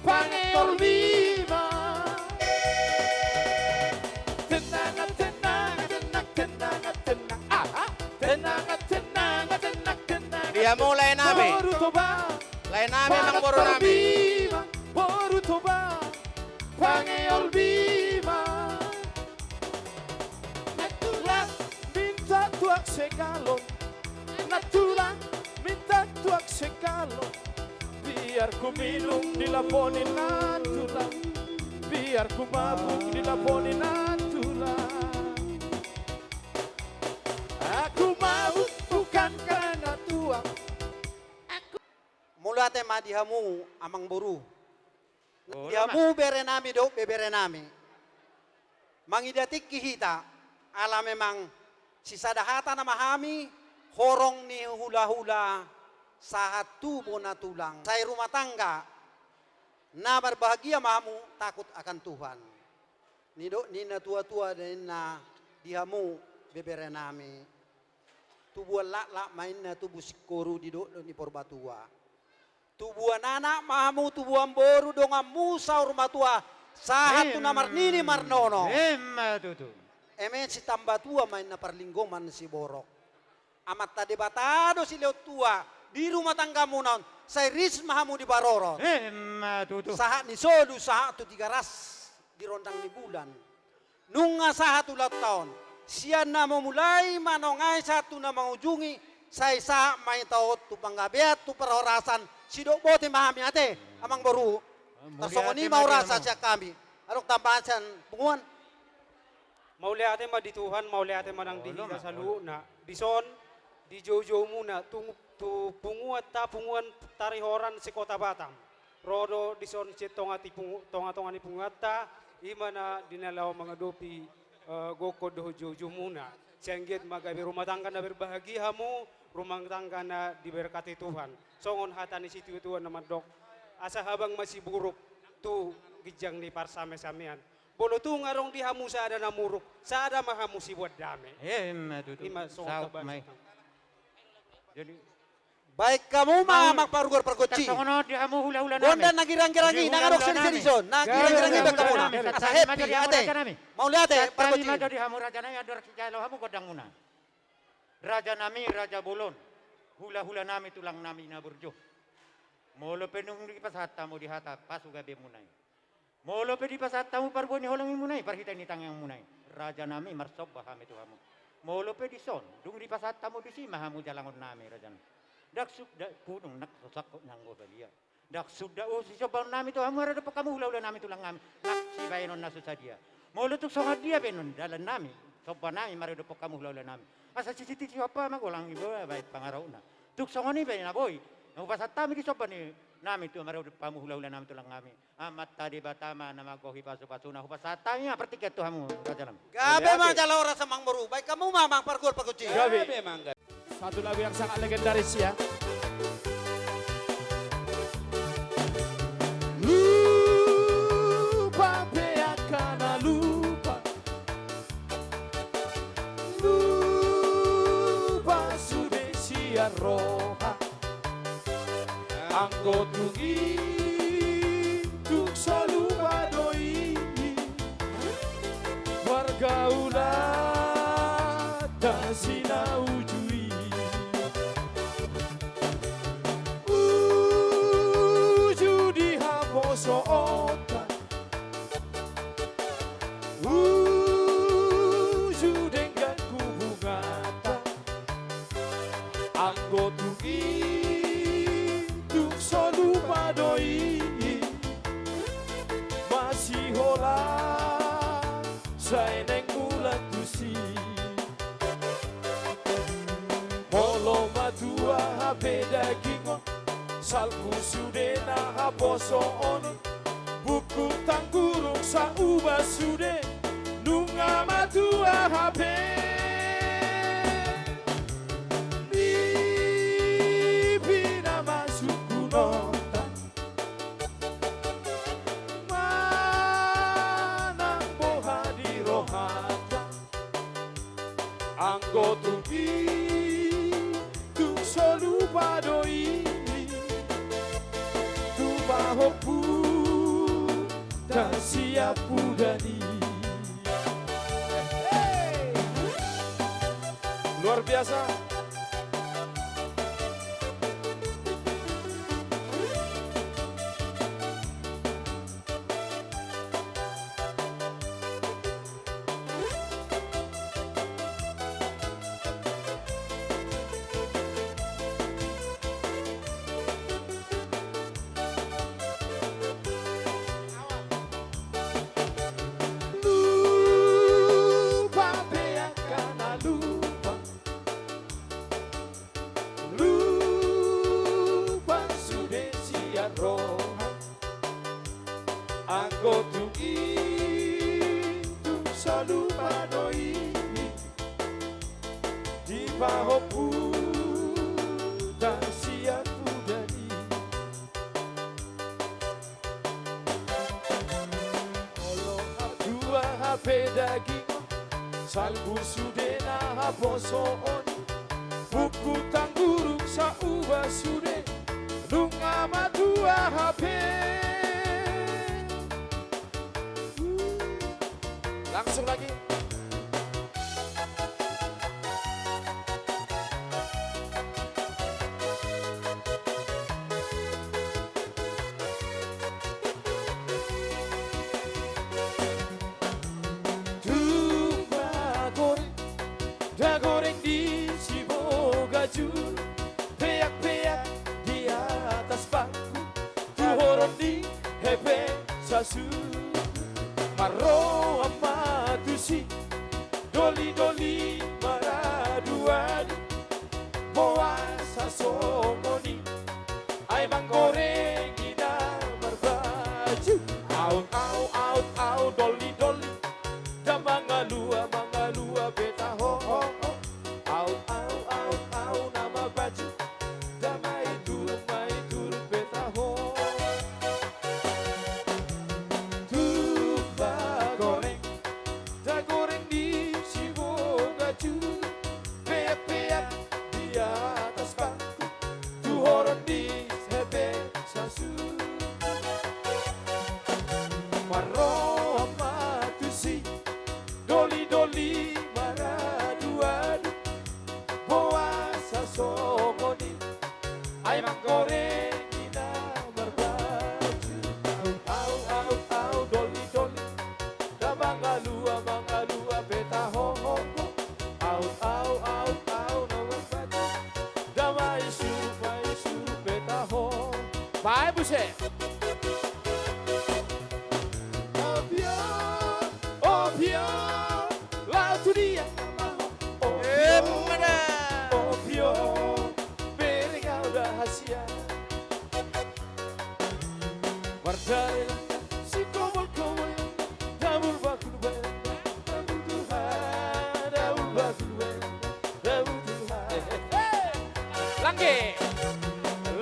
Paneolvima. Tenang, tenang, tenang, tenang, tenang. Tenang, tenang, tenang, tenang. Dia mulai nabi. Borutoba, Lain nabi mang boro nabi. Borutoba, Paneolvima. Natural minta tuak sekalon. Natural minta tuak sekalon. Biar ku minum dilaponin natural. Biar ku mabuk dilaponin natural. Aku mabuk bukan karena tuak. Mula te madihamu amang boru. Dihamu bere nami do bebere nami. Mangidatik kihita ala memang sisadahata na mahami horong ni hula-hula saat tubo na tulang. Saya rumah tangga na berbahagia mahamu takut akan Tuhan. Nina tua-tua dan na dihamu bebere nami. Tubuan lak main na tubuh sikoru di do ni porbatua. Tubuan anak mahamu tubuan boru donga musa rumah tua sahat tu namar nini marnono. Emen si tambah tua main na perlinggoman si borok. Amat tadi batado si leot tua di rumah tangga munaon. Saya ris mahamu di baroron. Sahat ni sodu sahat tu 3 ras di rondang ni bulan. Nunga sahat tu laut tahun. Sian na memulai manongai satu na mengujungi. Saya sa main taot tu panggabeat tu perhorasan. Sidok bote mahami ate amang boru. Tersongoni mau rasa siya kami. Arok tambahan punguan. Mau lihat ma di Tuhan, mau lihat ma nang dihiga sa luna. Dison, di jojo muna, tu punguan tarihoran si Kota Batam. Rodo dison si tonga-tonga ni pungata, imana dinalaw mga dopi goko do jojo muna. Sianggit magabi rumah tangga na berbahagia mo, rumah tangga na diberkati Tuhan. Songon hata ni situ Tuhan naman dok. Asa habang masih buruk, tu gijang ni parsame-samean. Bolo tu ngarong dihamu sa ada namuruk, sa ada mahamu si buat dame. Ima jadi baik kamu mah magparugar pergoci. Bonda nagirang-girangi, nangarok sini-sini nagirang-girangi kamu na. Asa happy ate. Mau lihat pergoci. Dihamu raja nami ador si jalo hamu godang muna. Raja nami raja bulon. Hula-hula nami tulang nami na burjo. Molo penung di pasata mo dihata pasu gabe munai. Molo pe di pasata mo parboni holang munai parhita ni tangang munai. Raja nami marsob bahami tu hamu. Molo pe di son dung di pasata mo di si mahamu jalangon nami raja. Dak sudah punung nak sosak nanggo balia. Dak sudah si soban nami tu hamu ada pa kamu hula-hula nami tulang nami. Nak si bayenon nasu sadia. Molo tuk songat dia benon dalan nami. Soban nami marido pa kamu hula-hula nami. Asa ciciti siapa magulang ibu baik pangarau na. Tuk songoni bayi na boy. Nang pasatami di sopan ni nami tu marido pa hula-hula nami tulang nami. Amat tadi batama nama gohi pasu-pasuna hupasatami pertiket tu hamu raja nam. Gabe mang jala ora sa mang boru. Baik kamu mah mang pargur pakuci. Gabe mangga. Satu lagu yang sangat legendaris ya. Lupa peakana lupa. Lupa sudesia roha. Anggo tungi tuk selalu badoi. Pergaulan tak sinau ujui. Ujudi haposo ota. Ujudenggan kubungata. Anggo tungi tuk selalu badoi. Masih hola saya neng bulan tusi. Holo matua habe dagingon. Salku sude na haposo on. Buku tangkurung sa uba sude. Nunga matua habe biasa. Lupa beak karena lupa, lupa sudah siap roha. Aku tuh itu selalu pada ini di bawah tak siap dari. Dua HP daging, salbu sudah nah posoon, buku tangguruk sauba sudah, nungama dua HP. Langsung lagi. Da goreng di Cibogajul, peak-peak di atas bangku, tuhoron di hepe sasu, maro amatusi, doli-doli maraduan, boa sasomoni, ay manggoreng ina berbaju, out, doli-doli, da mangalua beta ho. Nama baju damai turun beta ho. Tuba goreng, da goreng di Cibogajul, peak-peak di atas bangku, tuhoron di hepe sasu, maro amatusi, doli-doli maraduan, boa sasomoni, ay manggoreng ina berbaju. Au, doli-doli, da mangalua beta ho. Au, nama baju, da maisu beta ho. Bye, Buse. Opio, la tu dia. Opio, berengau rahasia. Wardai si komol, dabul bakul berenda, dabul Tuhan, dabul bakul berenda, dabul Tuhan.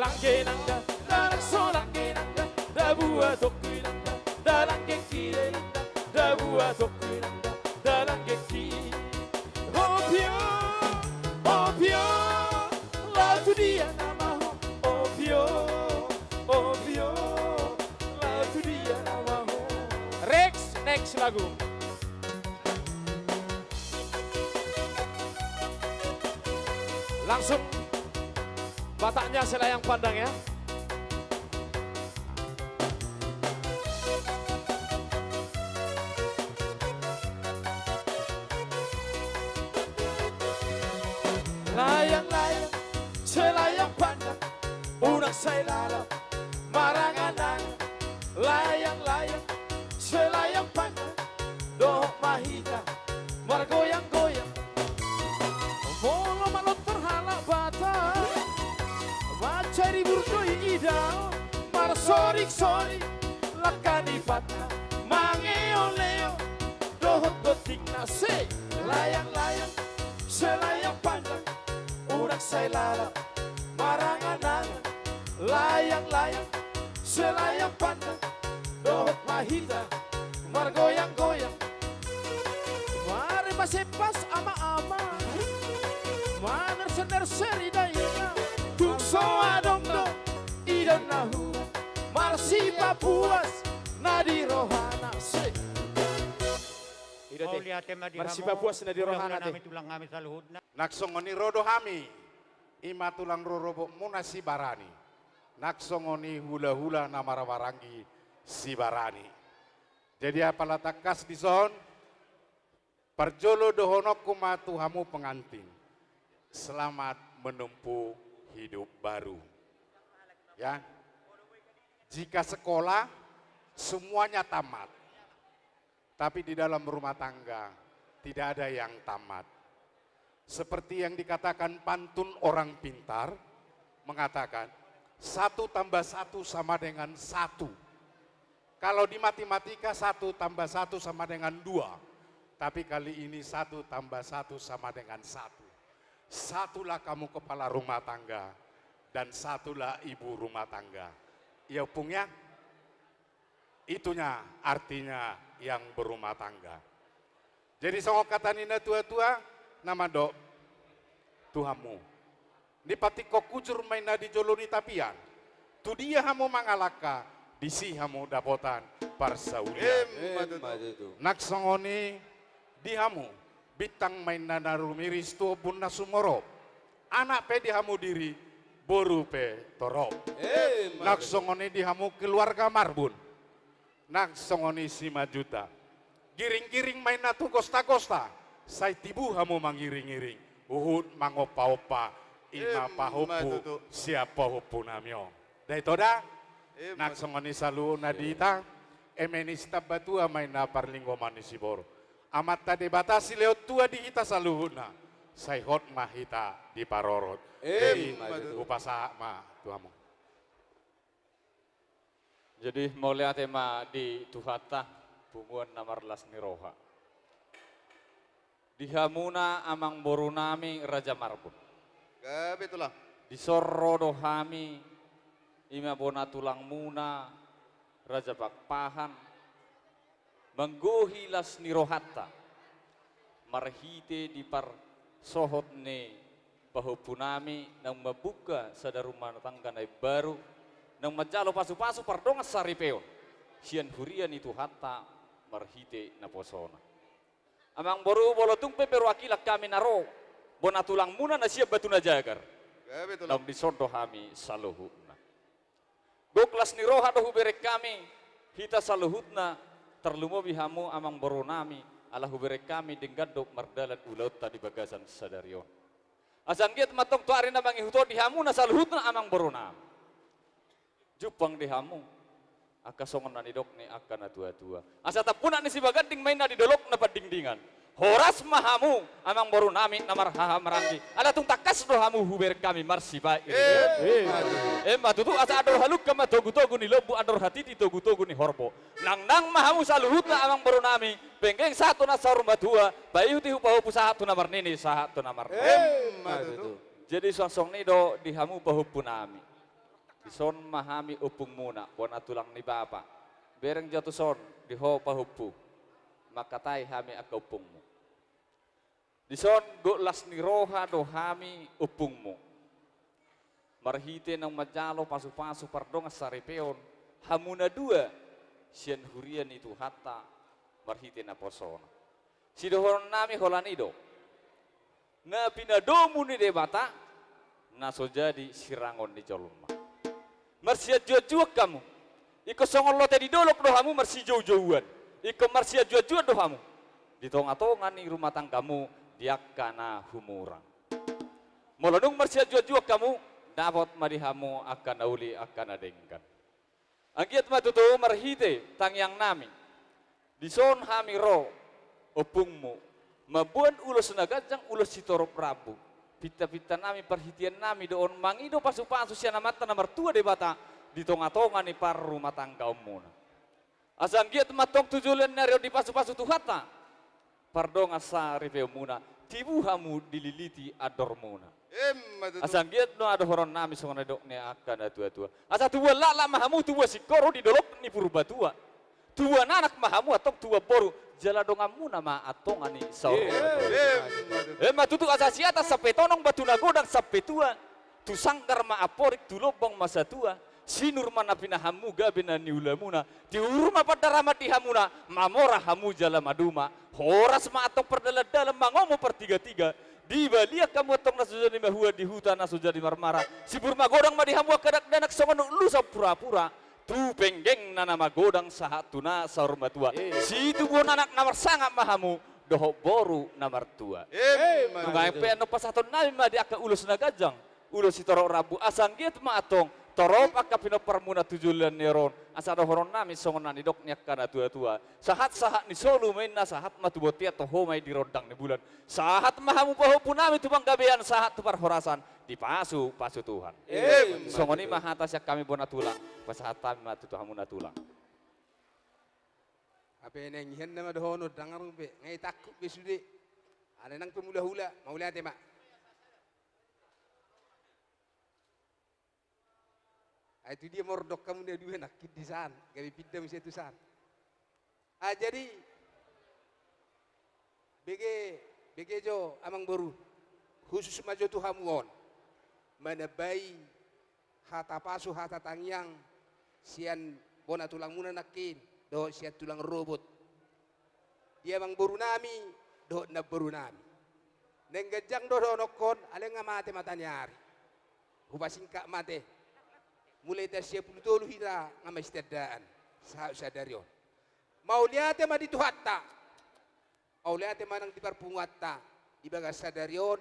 Langge nangga, darso langge nangga, dabu atokui nangga, dalangge kire nangga, dabu atokui nangga, dalangge kire. Opio, la tu dia nama ho. Opio, la tu dia nama ho. Rex, next lagu. Langsung Bataknya selayang pandang ya. Layang-layang, selayang pandang, unak saya lalap, marangan-angan. Layang-layang, selayang pandang, dohok mahita, margoyang-goyang. Bolo malot terhalak bata, macari burdoi idao, marsorik-sorik, lakani patna, mangeo-leo, dohok betik nasi. Layang-layang, selayang pandang, urak saya lalap, marangan-angan. Layang-layang, selayang pandang, dohok mahita, margoyang-goyang. Mari masepas ama-ama, manerser-nerser idayana, tukso adong-dong, idon nahura, marsi papuas, nadi rohana. sudah Mau teh. lihat tema di Marsi hamo, Papua sina di rohana hula-hula teh. nami tulang kami saluhutna. Naksongoni rodo hami, ima tulang rorobo muna si barani. Naksongoni hula-hula namarawarangi si barani. Jadi apalah takas di zon, perjolo dohonok kumatu hamu pengantin. Selamat menempuh hidup baru. Ya, jika sekolah semuanya tamat, tapi di dalam rumah tangga tidak ada yang tamat. Seperti yang dikatakan pantun orang pintar, mengatakan 1 tambah 1 sama dengan 1. Kalau di matematika 1 tambah 1 sama dengan 2. Tapi kali ini 1 tambah 1 sama dengan 1. Satulah kamu kepala rumah tangga dan satulah ibu rumah tangga. Ya pungnya, itunya artinya yang berumah tangga. Jadi songok kata nina tua-tua, nama dok Tuhamu. Di pati kok kujur maina di joloni tapian. Tu dia hamu mangalaka, disi hamu dapotan parsaulian. Nak songoni di hamu, bitang maina narumiris tu bunna sumoro. Anak pe di hamu diri, boru pe torop. Nak songoni di hamu keluarga marbun. Nak songoni 5 juta. Giring-giring main natu kosta-kosta. Saya tibu hamu mangiring-giring. Uhud mangopa-opa. Ima pahupu siapa hupu namyo. Dari toda. Nak songoni salu nadita. Emenista batua main na parlinggo manisibor. Amat tadi batasi lewat tua di hita saluhuna. Saya hot mahita di parorot. Upasa ma tuamu. Jadi mau lihat tema di Tuhata bunguan namar las niroha. Di hamuna amang borunami Raja Marbun. Betulah. Di sorrodo hami ima bona tulang muna Raja Pakpahan. Menggohi las nirohata. Marhite di par sohot ne pahupunami nang mabuka sada rumah tangga na baru. Nang majalo pasu-pasu pardongas saripeo. Sian hurian itu hatta marhite na posona. Amang boru bolotung peperu akilak kami naro. Bona tulang muna na siap batu na jagar. Nang disordo kami saluhutna. Goklas ni roha dohu berek kami. Hita saluhutna terlumobi hamu amang boru nami. Ala huberek kami denggadok mardalan ulaut tadi bagasan sadarion. Asan giat matong tuari na bangi huto di hamu na saluhutna amang boru nami. Jupang di hamu, aka songon na nidok ni aka na tua-tua. Asa tapuna ni si bagading main na didolok na padingdingan. Horas mahamu, amang boru nami namar hahamaranggi. Ala tung takas do hamu huber kami marsiba. Matutu asa ador haluk kama togu-togu ni lobu ador hati di togu-togu ni horbo. Nang mahamu saluhut na amang boru nami. Penggeng satu na sarum batua, bayu ti hupahu pusahatu namar nini sahatu namar. Jadi song-song ni do di hamu pahupu nami. Son mahami upung muna, bona tulang ni bapa. Bereng jatuh son, di ho pahupu. Makatai hami aka upungmu. Di son go las ni roha do hami upungmu. Marhite nang majalo pasu-pasu pardongas saripeon. Hamuna 2, sian hurian itu hatta. Marhite na posona. Si dohoron nami holanido. Na pinadomu ni debata. Naso jadi sirangon di jolma. Marsia jua-jua kamu. Iko songol lote di dolok dohamu marsi jauh-jauhan. Iko marsia jua-jua dohamu. Di tonga-tonga nih rumah tanggamu diakana humurang. Molodong marsia jua-jua kamu dapat marihamu akan nauli akan adengkan. Anggiat matutu marhite tangyang nami. Di son hami ro opungmu. Mabuan ulos nagajang ulos sitorop rabu. Pita-pita nami perhitian nami doon mangido pasu-pasu siya namata na martua de bata di tonga-tonga ni par rumah tangga muna. Asan giat matong tujulan na di pasu-pasu tuhata. Pardong asa reveo muna. Tibuhamu dililiti ador muna. Asan giat no ada horon nami songon dok ne akan tua-tua. Asa tua lala mahamu tua sikoro di dolok ni purba tua. Tua nanak mahamu atau tua boru. Jala dongamu nama atong ani saur. Matutu asasi atas sapetonong batu nagodang sapetua. Tu sangkar ma aporik tu lobong masa tua. sinur mana pinahamu gabina niulamuna diuruma pada ramati hamuna mamora hamu jala maduma horas ma atong perdala dalam mangomo pertiga-tiga di balia kamu atong nasujani mahua di hutan nasujani marmara sibur magodang ma dihamu kadak danak songon lusa pura-pura tu penggeng nana magodang sahatuna saur matua si tu bon anak namar sangat mahamu doho boru namar tua nungai pe no pasaton nami ma di aka ulus nagajang ulus si torok rabu asan giat ma atong torop akka pino permuna tujulan neron asa do horon nami songon nani dok nyak kana tua-tua sahat ni solu main na sahat matu botia to homai di rodang ni bulan sahat mahamu paho punami tu bang gabean sahat tu parhorasan di pasu Tuhan songoni mahata sak kami bona tulang pasahat kami matu tuhamuna tulang apa yang hen nama dohono dangar be ngai takut be sude ada nang pemula-hula mau lihat ya mak. Itu dia mordok kamu dia dua nak di sana, gabi pindah mesti itu sana. Jadi BG jo amang baru khusus maju tu hamuon mana bayi hata pasu hata tangyang sian bona tulang muna nakin do sian tulang robot dia amang baru nami do na baru nami nenggejang do nokon aleng ngamate matanyari hubasingka mate mulai dari 10 tolu hira ngamai istadaan sadarion mau lihat ma dito hatta mau lihat ma nang diparpungatta ibaga sadarion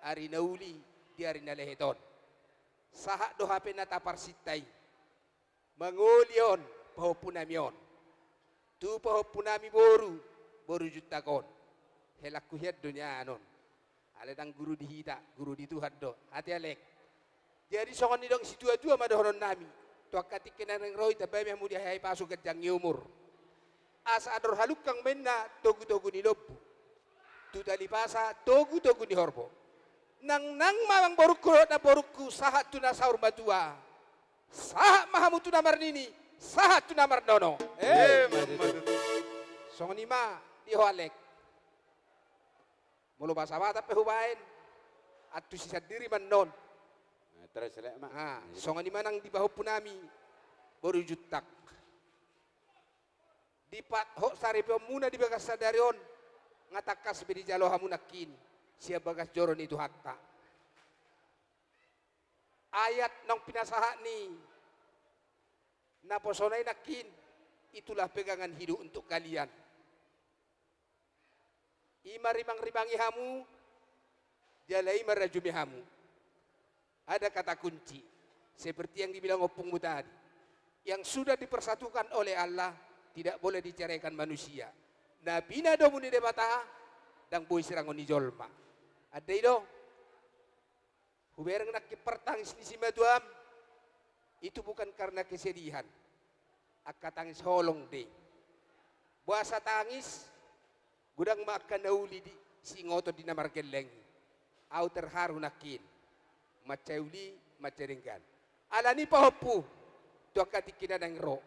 ari nauli di ari naleheton saha do hape na tapar sitai mangulion pahopunamion tu pahopunami boru jutakon helaku hiad dunia anon ale tang guru dihita guru dituhat do hati alek. Jadi songon ni dong si tua-tua madohoron nami. Tuak katik kenareng roi tabai meh mudia hai pasu kejang umur. Asa ador haluk kang menna togu-togu ni lobu. Tu tali pasa togu-togu ni horbo. Nang mamang borukku na borukku sahat tu na saur batua. Sahat mahamu tu namar nini, sahat tu namar nono. Songon ni ma di hoalek. Mulu basa bata pehubain. Atu sisa diri man non. Terus lek mak. Songan di manang di bahu punami baru jutak. Di pat hok sari pemuna di bagas sadarion ngatakas bedi jalo hamunakin sia bagas joron itu hatta. Ayat nong pinasaha ni naposonai nakin itulah pegangan hidup untuk kalian. Ima ribang-ribangi hamu jalai marajumi hamu. Ada kata kunci seperti yang dibilang opungmu tadi yang sudah dipersatukan oleh Allah tidak boleh diceraikan manusia. Nabi nado muni debata dan boy sirangon ni jolma. Ada itu hubereng nak pertangis di simaduam itu bukan karena kesedihan. Akka tangis holong deh. Buasa tangis gudang makan nauli di singoto di namar geleng. Au terharu nakin. Macauli macerenggan alani pahopu tuaka tikina nang ro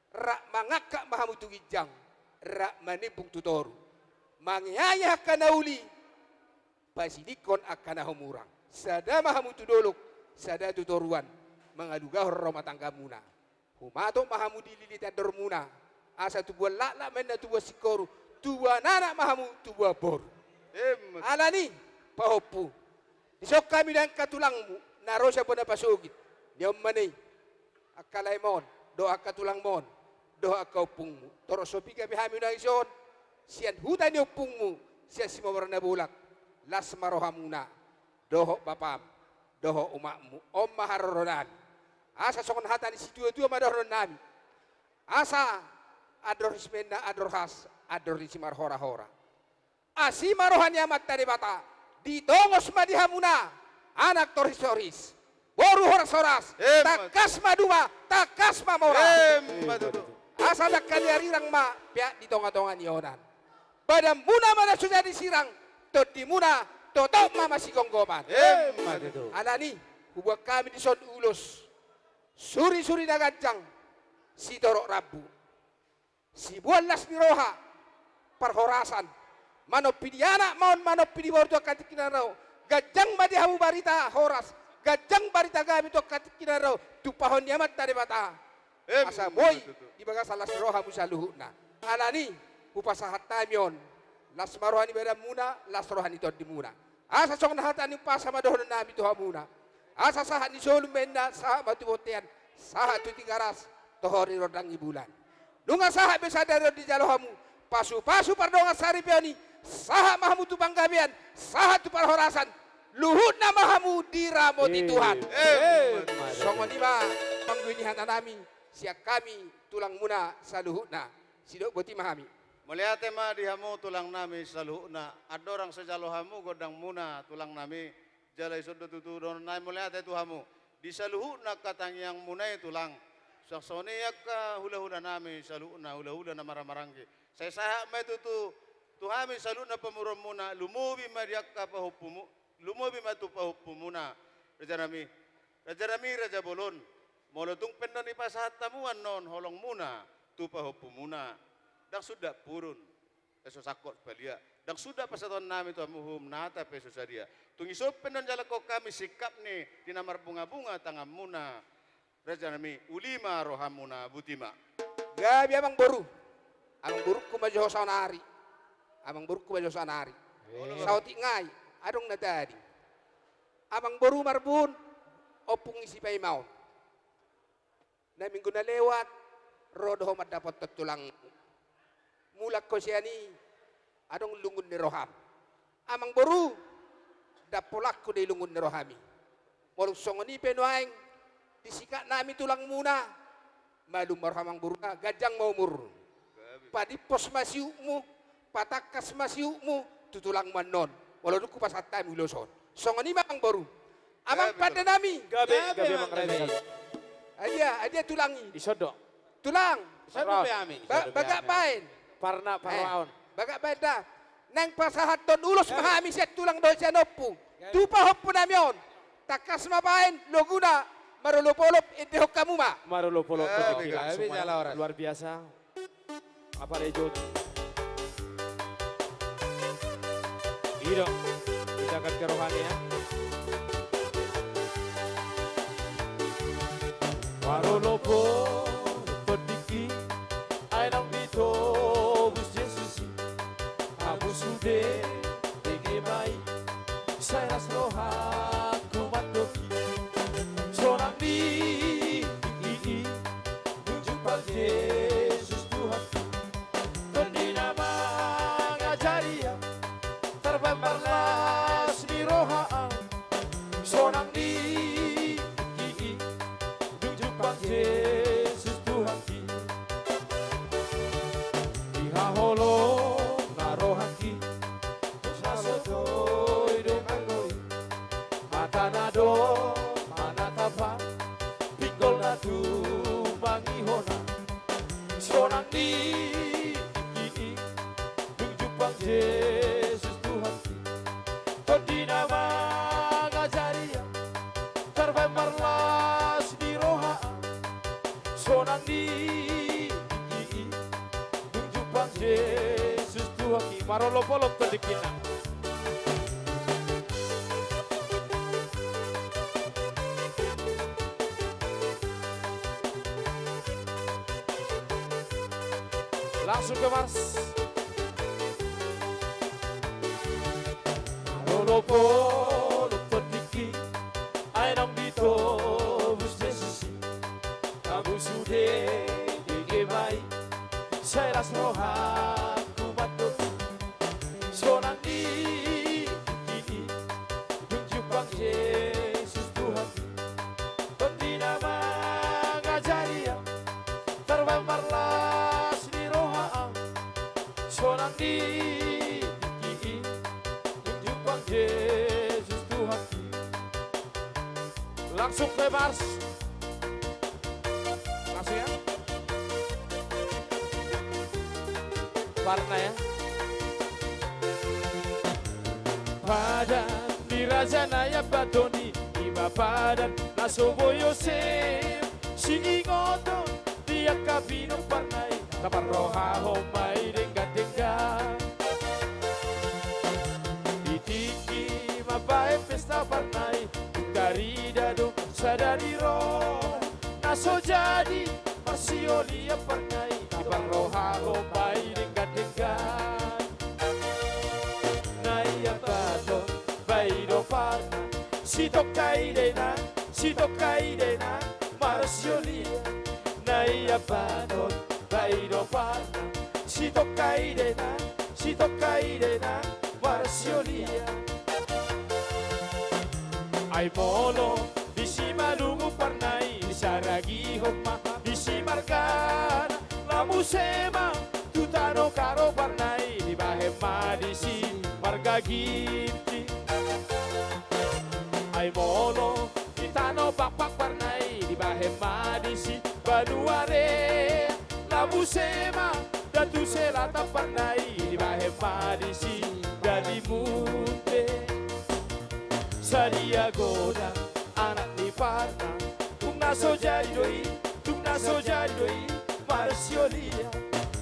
rak mangakak mahamu tugijang rak manibung tutoru mangyaya kanauli pasidikon akana homurang sada mahamu tudolok sada tutoruan mangaduga rumah tangga muna humato mahamu dililita dormuna asa tubuan lak mena tubuan sikoru tubuan anak mahamu tubuan bor alani pahopu isok kami dan katulangmu narosa pun apa sugit dia manai akalai mon doa katulang mon doa kau pungmu torosopi kami hami na ison sian hutan ni pungmu sian si mawarna bulak las marohamuna doho bapam doho umakmu om maharonan asa sokon hatan si tua madoron nami asa ador ismena ador has ador si marhora-hora asi marohanya matari bata ditongos madihamuna anak toris boru horas takas maduma takas mamora asal kaliarirang ma pihak di tonga-tonga nionan pada muna mana sudah disirang tot di muna totok mama si gonggoman alani hubak kami di son ulus suri-suri nagajang si torok rabu si bualas ni roha perhorasan manopidi anak maon manopidi bordo katikinarau gajang madi hamu barita horas gajang barita gabi to katikiraro tupahon yamat tade bata. Asa boy di baga salas roha musaluhuna. Anani upasahat tamion. Las marohani beda muna, las rohani to di muna. Asa song nahatani pasa madohon nami to hamuna. Asa sahat ni solum benda sahat matubotean sahat tu tigaras tohori rodang ibulan. Nunga sahat besadaro di jalohamu. Pasu-pasu pardonga sari pioni. Sahat mahamu tu banggabian, sahat tu parhorasan. Luhut namahamu diramoti Tuhan. Songoni ma panggunihan nami siak kami tulang muna saluhutna. Sidok boti mahami. Melihat ma dihamu tulang nami saluhutna. Ada orang sejalohamu godang muna tulang nami jalai sudah tutu don nai melihat itu hamu. Di saluhutna katang yang munai tulang. Saksone yakka hula-hula nami saluhutna hula-hula na marang-marangke. Saya sahak ma tutu Tuhami saluhutna pamuron muna lumubi ma diakka pahupumu. Lumubi matu pahupumuna Raja Rami Raja Bolon molotung pendon ipasahat tamuan non holong muna tu pahupumuna dak sudah purun eso sakot balia dak sudah pasaton nami tu amuhum nata peso sadia tungisop pendon jalako kami sikap ni dinamar bunga-bunga tangam muna Raja Rami ulima rohamuna butima gabi amang boru kumajo sanari amang boru kumajo sanari sauti ngai adong na tadi. Amang boru marbun, opung isi pay mau. Na minggu na lewat, rodo mat dapat tulang. Mulak ko siya ni, adong lungun ni roham. Amang boru, dapolak ko di lungun ni rohami. Walau songoni penuaing, disikat nami tulang muna. Malum marhamang boru na, gajang maumur. Padipos masyukmu, patakas masyukmu, tutulang manon. Walau ku pas hatta muloson. Songoni mang boru. Amang pada nami. Gabe mang rene. Adia tulangi. Isodok. Tulang. Isodok pe amin. Bagak pain. Parna paraon. Bagak pain dah. Nang pasahat don ulos mahami set tulang do sianopu. Tupa hoppu namion. Takas mapain loguna marolopolop edehok kamu ma. Marolopolop luar biasa. Apa rejo? Hidok, kita akan ke rohani ya. Marolopo, pediki, ainang dito, bus Yesus, abu sude, tege baik, saya ras roha, kumandoki, sonang di, jumpa Yesus Tuhan, pendinama ngajaria. Terpembarlas di rohaan sonang di jumpa Yesus Tuhan ki ihaholo narohan ki sasotoi demangoi matanado manatapan pinggol natu mangihona sonang di jumpa Yesus Dinama ngajaria terpembarlas di rohaan sonang di jumpa Yesus Tuhan ki marolopolop pedikina langsung ke Mars. Lopo, lopo tiki, ainam dito, bus Yesus, kamu sudah digemai, saya ras rohan kumandu, sonang di, jumpa Yesus Tuhan, pendinama ngajaria, terpembarlas di rohaan, sonang di. Yesus Tuhan langsung ke Mars langsung ya Parna ya padan dirajana ya batoni iba padan nasobo Yosef si ingoto dia kabino parnai kapar roha homai dengga-dengga Itiki mabae pesta parnai maridado sadari roh naso jadi marsioli pernai ibang rohago bai dengkat-dengkat nai abato bai do parna si tokai dena marsioli nai abato bai do parna si tokai dena marsioli ay molo bisi malungu parnai saragi homa bisi markan lamu sema tutano karo parnai di bahema disi marga giti ay molo itano bapak parnai di bahema disi banuare lamu sema datu selata parnai di bahema disi dari mute Sadia goda anak ni parna Tungna so jadi doi Marsiolia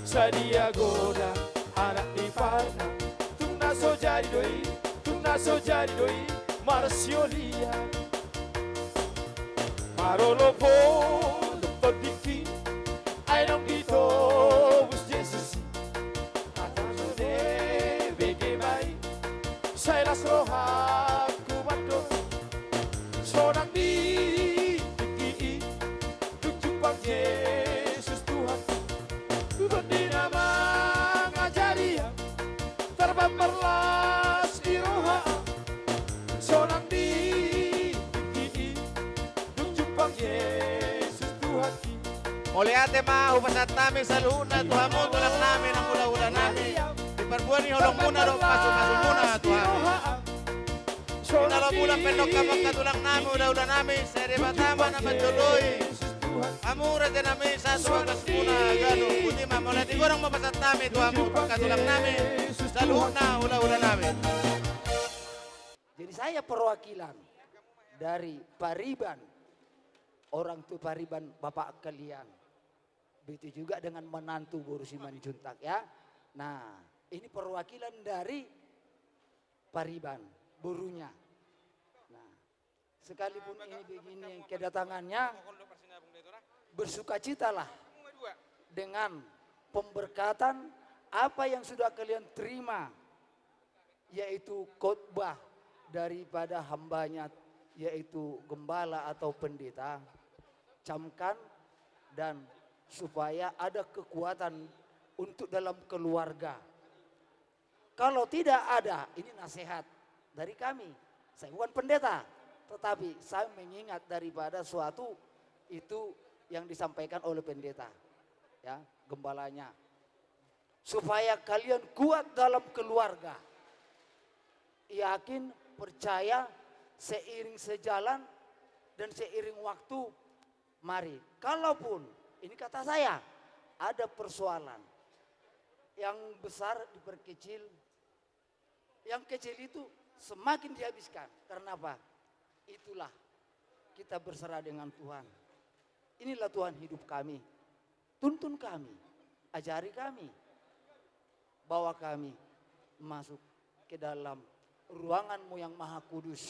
Sadia goda anak ni parna Tungna so jadi doi Marsiolia Marolo po Doktor Diki Ay nong dito Bus Jesus Ataso de Bege bai Saya las rojas Sonang di Tujuan Yesus Tuhan Tuhan di nama ngajari Terbang berlas iroha Sonang di Tujuan Yesus Tuhan Muliate ma upasat namin sa luhuna Tuhan mo tulang namin ang ula-ula namin Diperbuan ni holong muna do pasu-pasu muna Tuhan Inalo pulang pendok kapag katulang namin, udah namin, seri batama na menjodoy. Amura din namin sa suwagas muna, gano'n. Buti ma, mula tigurang mapasat namin, Tuhan mo, pagkatulang namin, sa luhut na, ula-ula namin. Jadi saya perwakilan dari Pariban, orang tua Pariban bapak kalian. Begitu juga dengan menantu Boru Simanjuntak ya. Nah, ini perwakilan dari Pariban, Borunya. Sekalipun ini begini kedatangannya, bersukacitalah dengan pemberkatan apa yang sudah kalian terima, yaitu khotbah daripada hambanya, yaitu gembala atau pendeta, camkan dan supaya ada kekuatan untuk dalam keluarga. Kalau tidak ada, ini nasihat dari kami, saya bukan pendeta. Tetapi saya mengingat daripada suatu itu yang disampaikan oleh pendeta, ya, gembalanya. Supaya kalian kuat dalam keluarga. Yakin, percaya, seiring sejalan dan seiring waktu, mari. Kalaupun, ini kata saya, ada persoalan. Yang besar diperkecil, yang kecil itu semakin dihabiskan. Karena apa? Itulah kita berserah dengan Tuhan. Inilah Tuhan hidup kami. Tuntun kami, ajari kami, bawa kami masuk ke dalam ruangan-Mu yang maha kudus,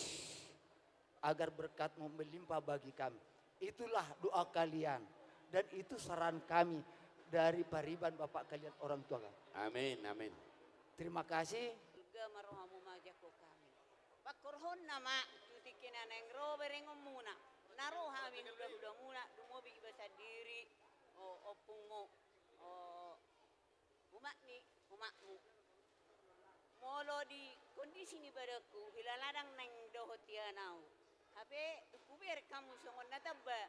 agar berkat-Mu melimpah bagi kami. Itulah doa kalian, dan itu saran kami dari Pariban Bapak kalian orang tua kami. Amin, amin. Terima kasih. Juga marohamu majako kami. Pakurhon nama tutikin aneng robereng muna. Narohami udah muna dumobi ibasa diri opung mo umak ni umakmu. Molo di kondisi ni badaku hilaladang nang dohotianau. Habe kuber kamu songon nataba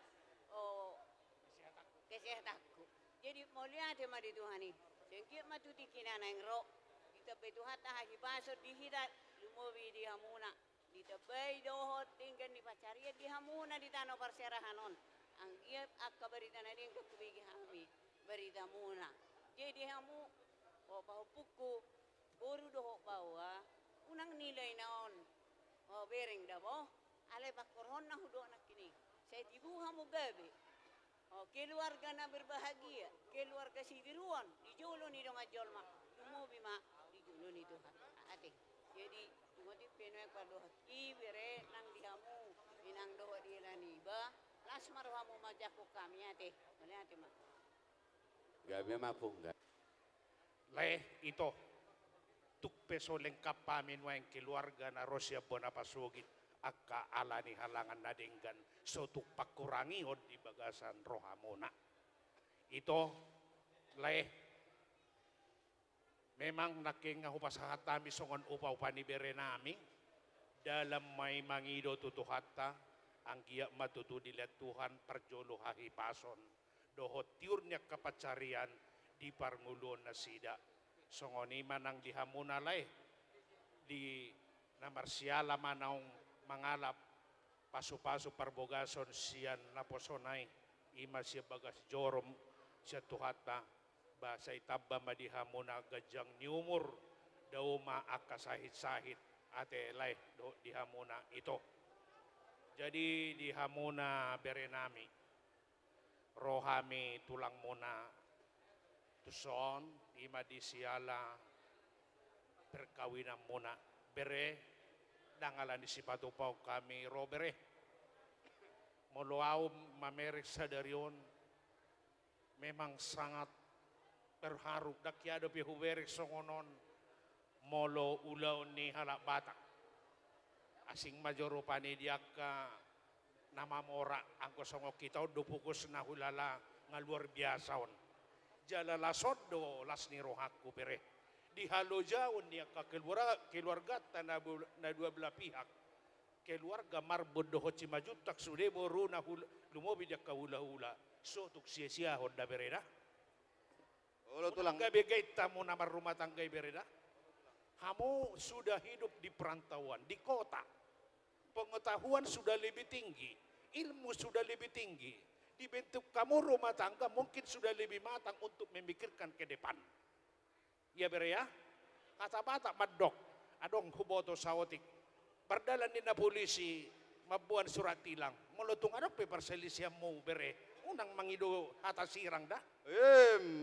kesehatanku. Jadi mulia tema di Tuhani. Sengkit matutikin aneng ro. Tapi Tuhan tak hibasot dihidat lumobi di hamuna di tabay dohot tinggal di pacaria di hamuna di tanah perserahanon ang iap akka berita na din kakubigi hami berita muna jadi hamu pahupuku boru doho bawa unang nilai naon bereng dabo alay pakorhon na hudo na kini saya tibu hamu gabi keluarga na berbahagia keluarga sidiruan di jolo ni dong ajolma lumobi ma dulu itu ate jadi ngoti penoy pado ibere nang dihamu inang majako kami ate. Wala ate ma. Gabi mapung ga. Leh, ito. Tukpeso lengkap pamin wang keluarga na Rosia Bonapasugit akka ala ni halangan nadinggan so tukpak kurangi od di bagasan rohamona. Ito, leh, memang naking hupasahat kami songon upaw panibere nami dalam may mangido tutuhatta ang giya matutu dilihat Tuhan perjolo hahipason dohot tiurnya kapacarian di parngulon na sida songoni manang dihamuna lay di namarsiala manaong mangalap pasu-pasu parbogason siyan naposonay ima siya bagas jorom siya tuhata basa itabba madihamuna gajang niumur daw maakasahit-sahit ate lay do dihamuna ito. Jadi dihamuna berenami rohami tulang muna tuson ima disiala perkawinan muna bere dangalan di sipatu pau kami robere moloau mamerik sadarion memang sangat terharu dakyado pihuberik songonon molo ulau ni halak batak asing majoro pani diaka nama mora angko songo kita dupukus nahulala ngaluar biasa on jalala soddo las ni rohaku bere di halo jauh ni ka keluarga na dua belah pihak keluarga marbod do hoci majutak sude boru na lumobi dia ka hula-hula so tuk sia-sia honda bereda Ulo tulang gabe tamu nama rumah tangga bereda kamu sudah hidup di perantauan, di kota. Pengetahuan sudah lebih tinggi, ilmu sudah lebih tinggi. Dibentuk kamu rumah tangga mungkin sudah lebih matang untuk memikirkan ke depan. Ya bere ya? Kata bata madok, adong huboto sawotik. Perdalan ni na polisi, mabuan surat tilang. Melutung adok pe perselisiamu bere. Unang mangido hata sirang dah.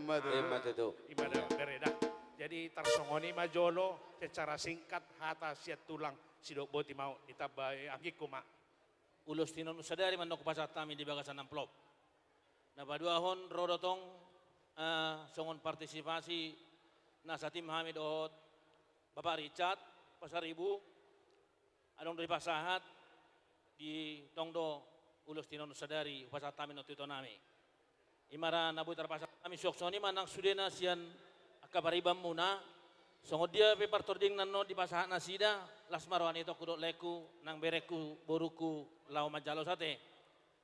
Matutu. Imada bere dah. Jadi tarsongoni majolo secara singkat hata siat tulang sidok boti mau ditabai agiku mak. Ulos tinon usadari manok pasat kami di bagasan amplop. Na paduahon rodotong songon partisipasi nasa tim Hamid Ohot Bapak Richard Pasaribu adong dari pasahat di tongdo ulos tinon usadari pasat kami notito nami. Imara nabu terpasat kami soksoni manang sudena sian kabaribam muna songo dia pe partording nanno di pasahan nasida las marwan itu kudok leku nang bereku boruku lau majalo sate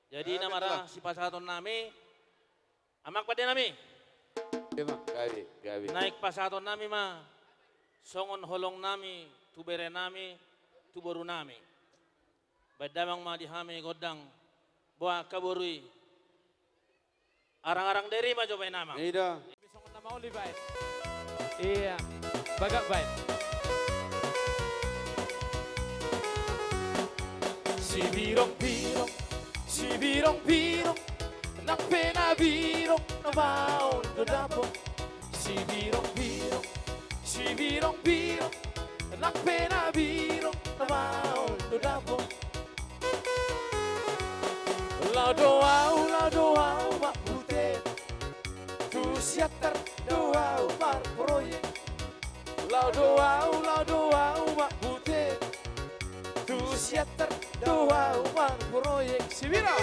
jadi namara si pasahaton nami amak pada nami gabi naik pasahaton nami ma songon holong nami tu bere nami tu boru nami badamang ma dihami godang buah kaborui arang-arang dari ma coba nama ida songon nama Olivai. Iya, bagak baik. Si birong, nak pena birong, na baon do dapo. Si birong, nak pena birong, na baon do dapo. La doa, mak putet, tu siatar doa mar proyek. La doa, mak putet, tu siatar doa mar proyek. Si birong,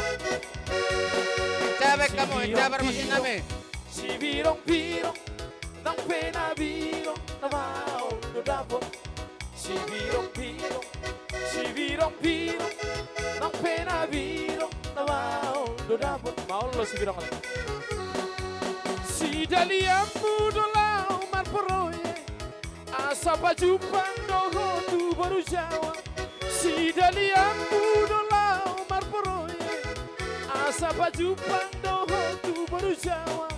Icabek kamu, icabar mesin kami. si birong, nang pena birong, na baon do dapo. Si birong, nang pena birong, na baon do dapo. Mau lo si birong. Si daliamu do lau mar proyek, asa pajupang doho tu baru Jawa. Si daliamu do lau mar proyek, asa pajupang doho tu baru Jawa.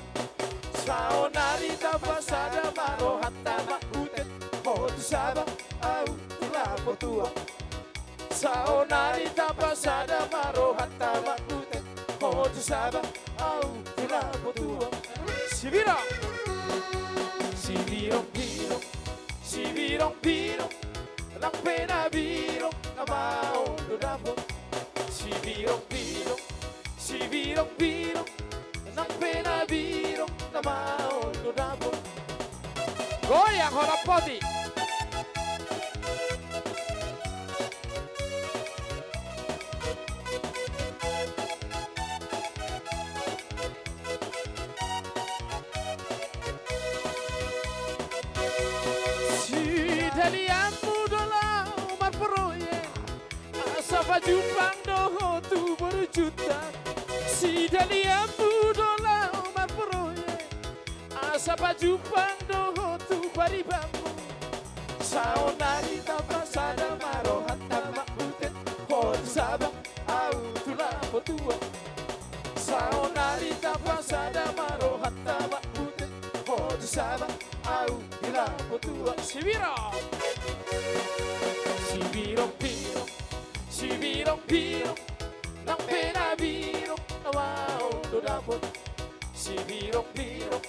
Sao narita pasada maro hatta makutet, ho tu saba au tulapo tua. Sao narita pasada maro hatta makutet, ho tu saba au tulapo tua. Si birong, lang pena birong, na baon do dapo. Si birong, birong-birong ng pinabirong na maulo na po. Goyang Horapoti! Dalian mudola umar proye asa pajupang doho tu berjuta si dalian mudola umar proye asa pajupang doho tu baribamu saonari tapasada marohat tama utet hod sabang au tula potua saonari tapasada marohat tama utet hod sabang au tula potua sibiro Sibirong-birong ng pinabirong na maulo na po. Sibirong-birong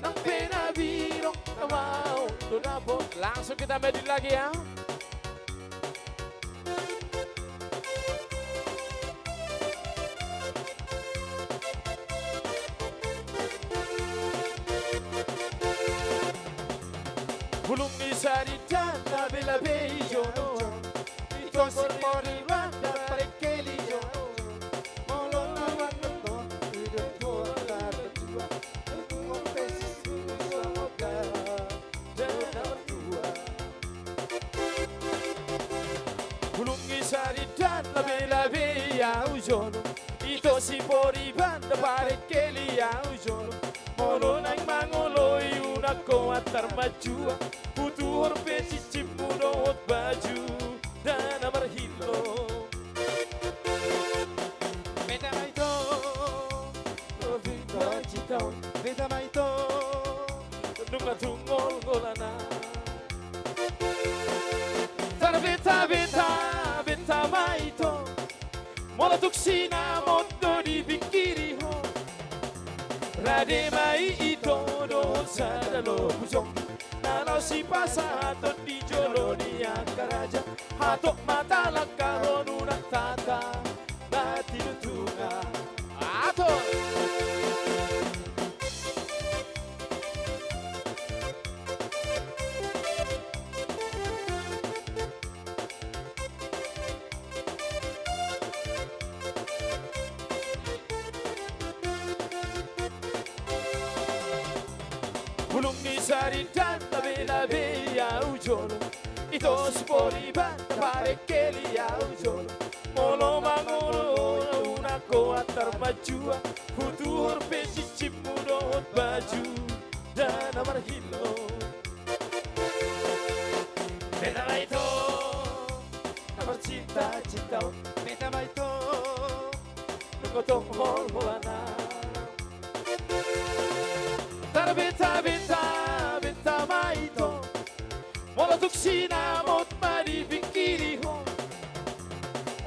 ng pinabirong na maulo na po. Langsung kita medit lagi ya. Bulong ni Sarita na belabeyo ito si Moriwan na parekeliyo Molo na wanato Idong ko na natua Itong pesis sa moga Dana matua Bulong ni Sarita na belabeyo ito si Moriwan na parekeliyo Molo nang mangoloy unako at tarmajua Putuhor pesi cimunot baju dan amarhilo Beta maito Vita citao Beta maito Nunga tungol golana Tar beta maito Mola tuksina moto di pikiri ho Rade mai ito doon sa dalobusong Nalaw si pasato di jolo di Ankaraja Hatok mata langkahon unang tata na tinutunga Ato! Bulong ni Sarita na bela ujolo Ito si Poliban na parekeli ujolo Molo mangolo unako at tarmajua Hutuhor pesi cimunot baju dan amarhilo Beta maito Namarcinta-cinta Beta maito Nukotong hol-holana Tar beta maito Mola tuksina mot maripikiri ho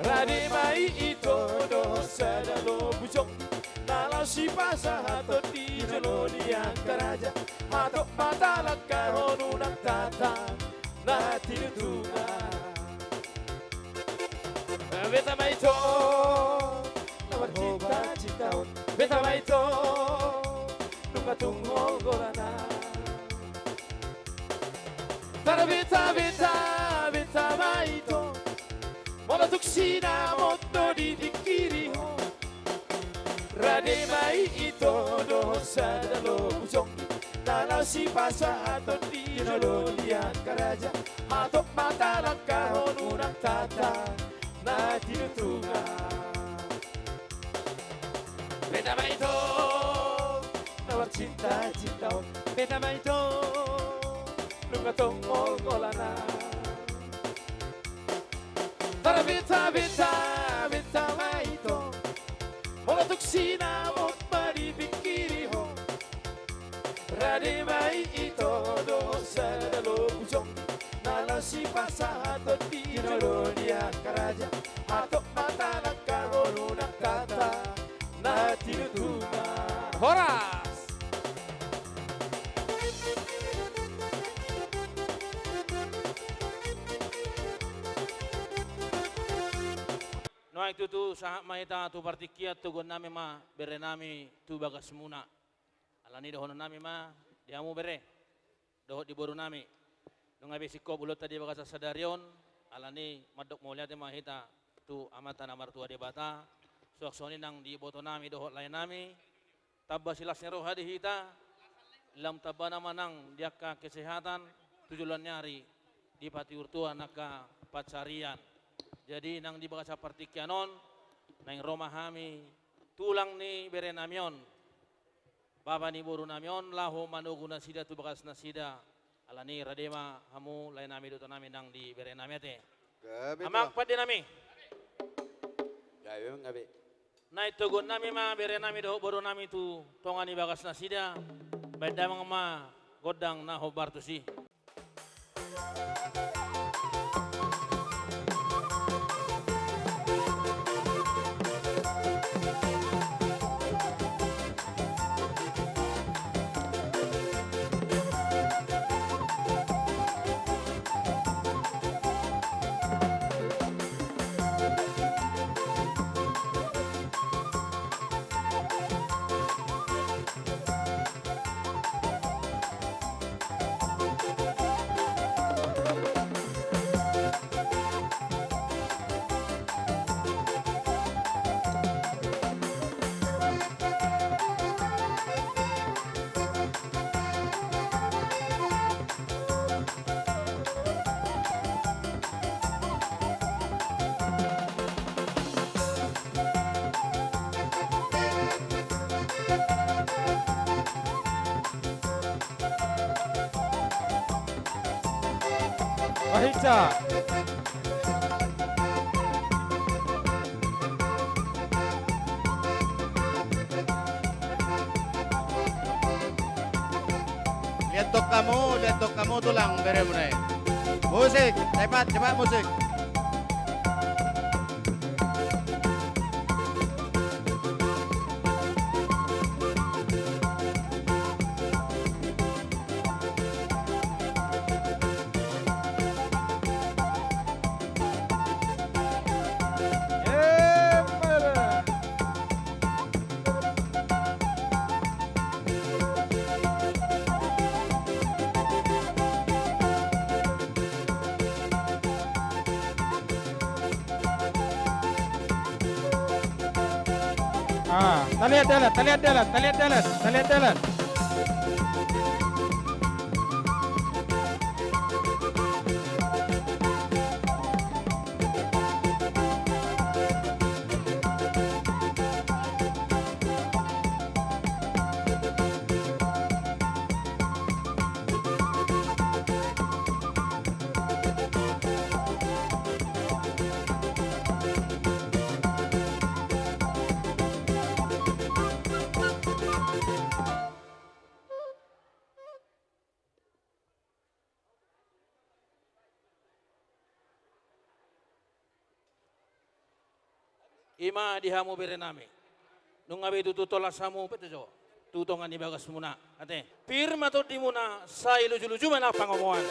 Rade mai ito do sa dalobusong Nalaw si pasahato di jolo di Ankaraja Hatok mata langkahon unang tata na tinutunga Beta maito Namarcinta-cinta Beta maito Nungatungol golana Tara beta maito Mola tuksina moto di dikiri ho Rade mai ito doon sa dalobusong Nalaw si pasato di jolo di Ankaraja Hatok mata langkahon unang tata na tinutunga Beta maito Namarcinta-cinta Beta maito Nungatongol golana Tara beta maito Mola tuksina mot maripikiri ho Rade mai ito doon sa dalobusong Nalaw si pasahato di jolo di Ankaraja Hatok mata langkahon unang tata na tinutunga Horas! maik tu sahak mahita tu partikiat tu gon nami ma bere nami tu bagas muna. Alani dohon nami ma diamu bere. Dohot di boru nami. Nung abi sikop ulot tadi bagas sadarion alani madok mulia te mahita tu amatan amartua de bata. Suaksoni nang di boto nami dohot lain nami. Tabba silasnya roha di hita. Lam tabba nama nang diaka kesehatan tujulan nyari di pati urtua naka pacarian. Jadi nang di bagasa partikianon nang Roma hami tulang ni bere namion baba ni boru namion lahu manuguna sida tu bagas nasida alani radema hamu lain nami do nami nang di bere namiate amak pade nami Gabe. na itu gon nami ma bere nami do boru nami tu tongani bagas nasida bedamang ma godang na hobar tu si. Wahita. Lihat tok kamu tulang bere munai. Musik, cepat musik. Talihat jalan. Ima dihamu bere nami. Nung abe tu tola samu peto jo. Tutongan di bagas muna. Ate. Pirma to di muna sai luju-luju mana pangomongan.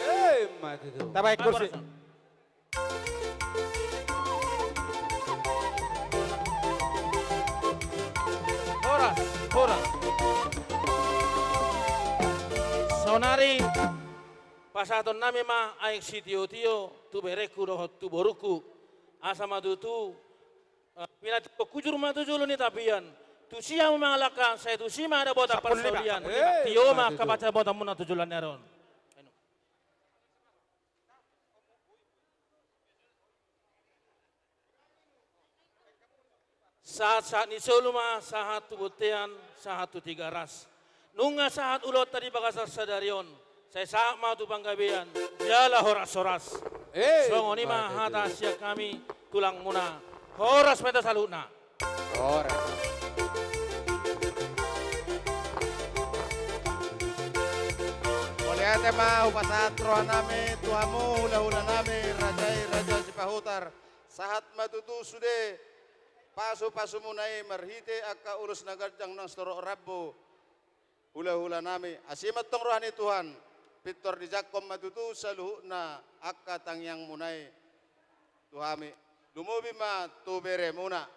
Mati tu. Tabai kursi. Horas. Sonari pasaton nami ma aik sitio tio tu bereku doh tu boruku asama tu Mina kujur ma tu julu ni tapian. Tu siya malaka saya tu sima ada botak persolian. Tio ma kabaca botak muna tujulan neron. Saat ni soluma sahat tu botean sahat tu tiga ras. Nunga sahat ulot tadi bagasar sadarion. Saya saat mau tu panggabean. Jala horas-horas. Songoni ma hata siak kami tulang muna. Horas meta saluna. Horas. Mulia tema upasat roha nami, Tuhamu hula-hula nami, raja sipahutar. Sahat matutu sude, pasu munai marhite akka urus nagarjang nang storo rabbo. Hula-hula nami, asimat tong rohani Tuhan. Pitor di jakom matutu saluhuna akka tangyang munai. Tuhami. Lumubi ma tu bere muna.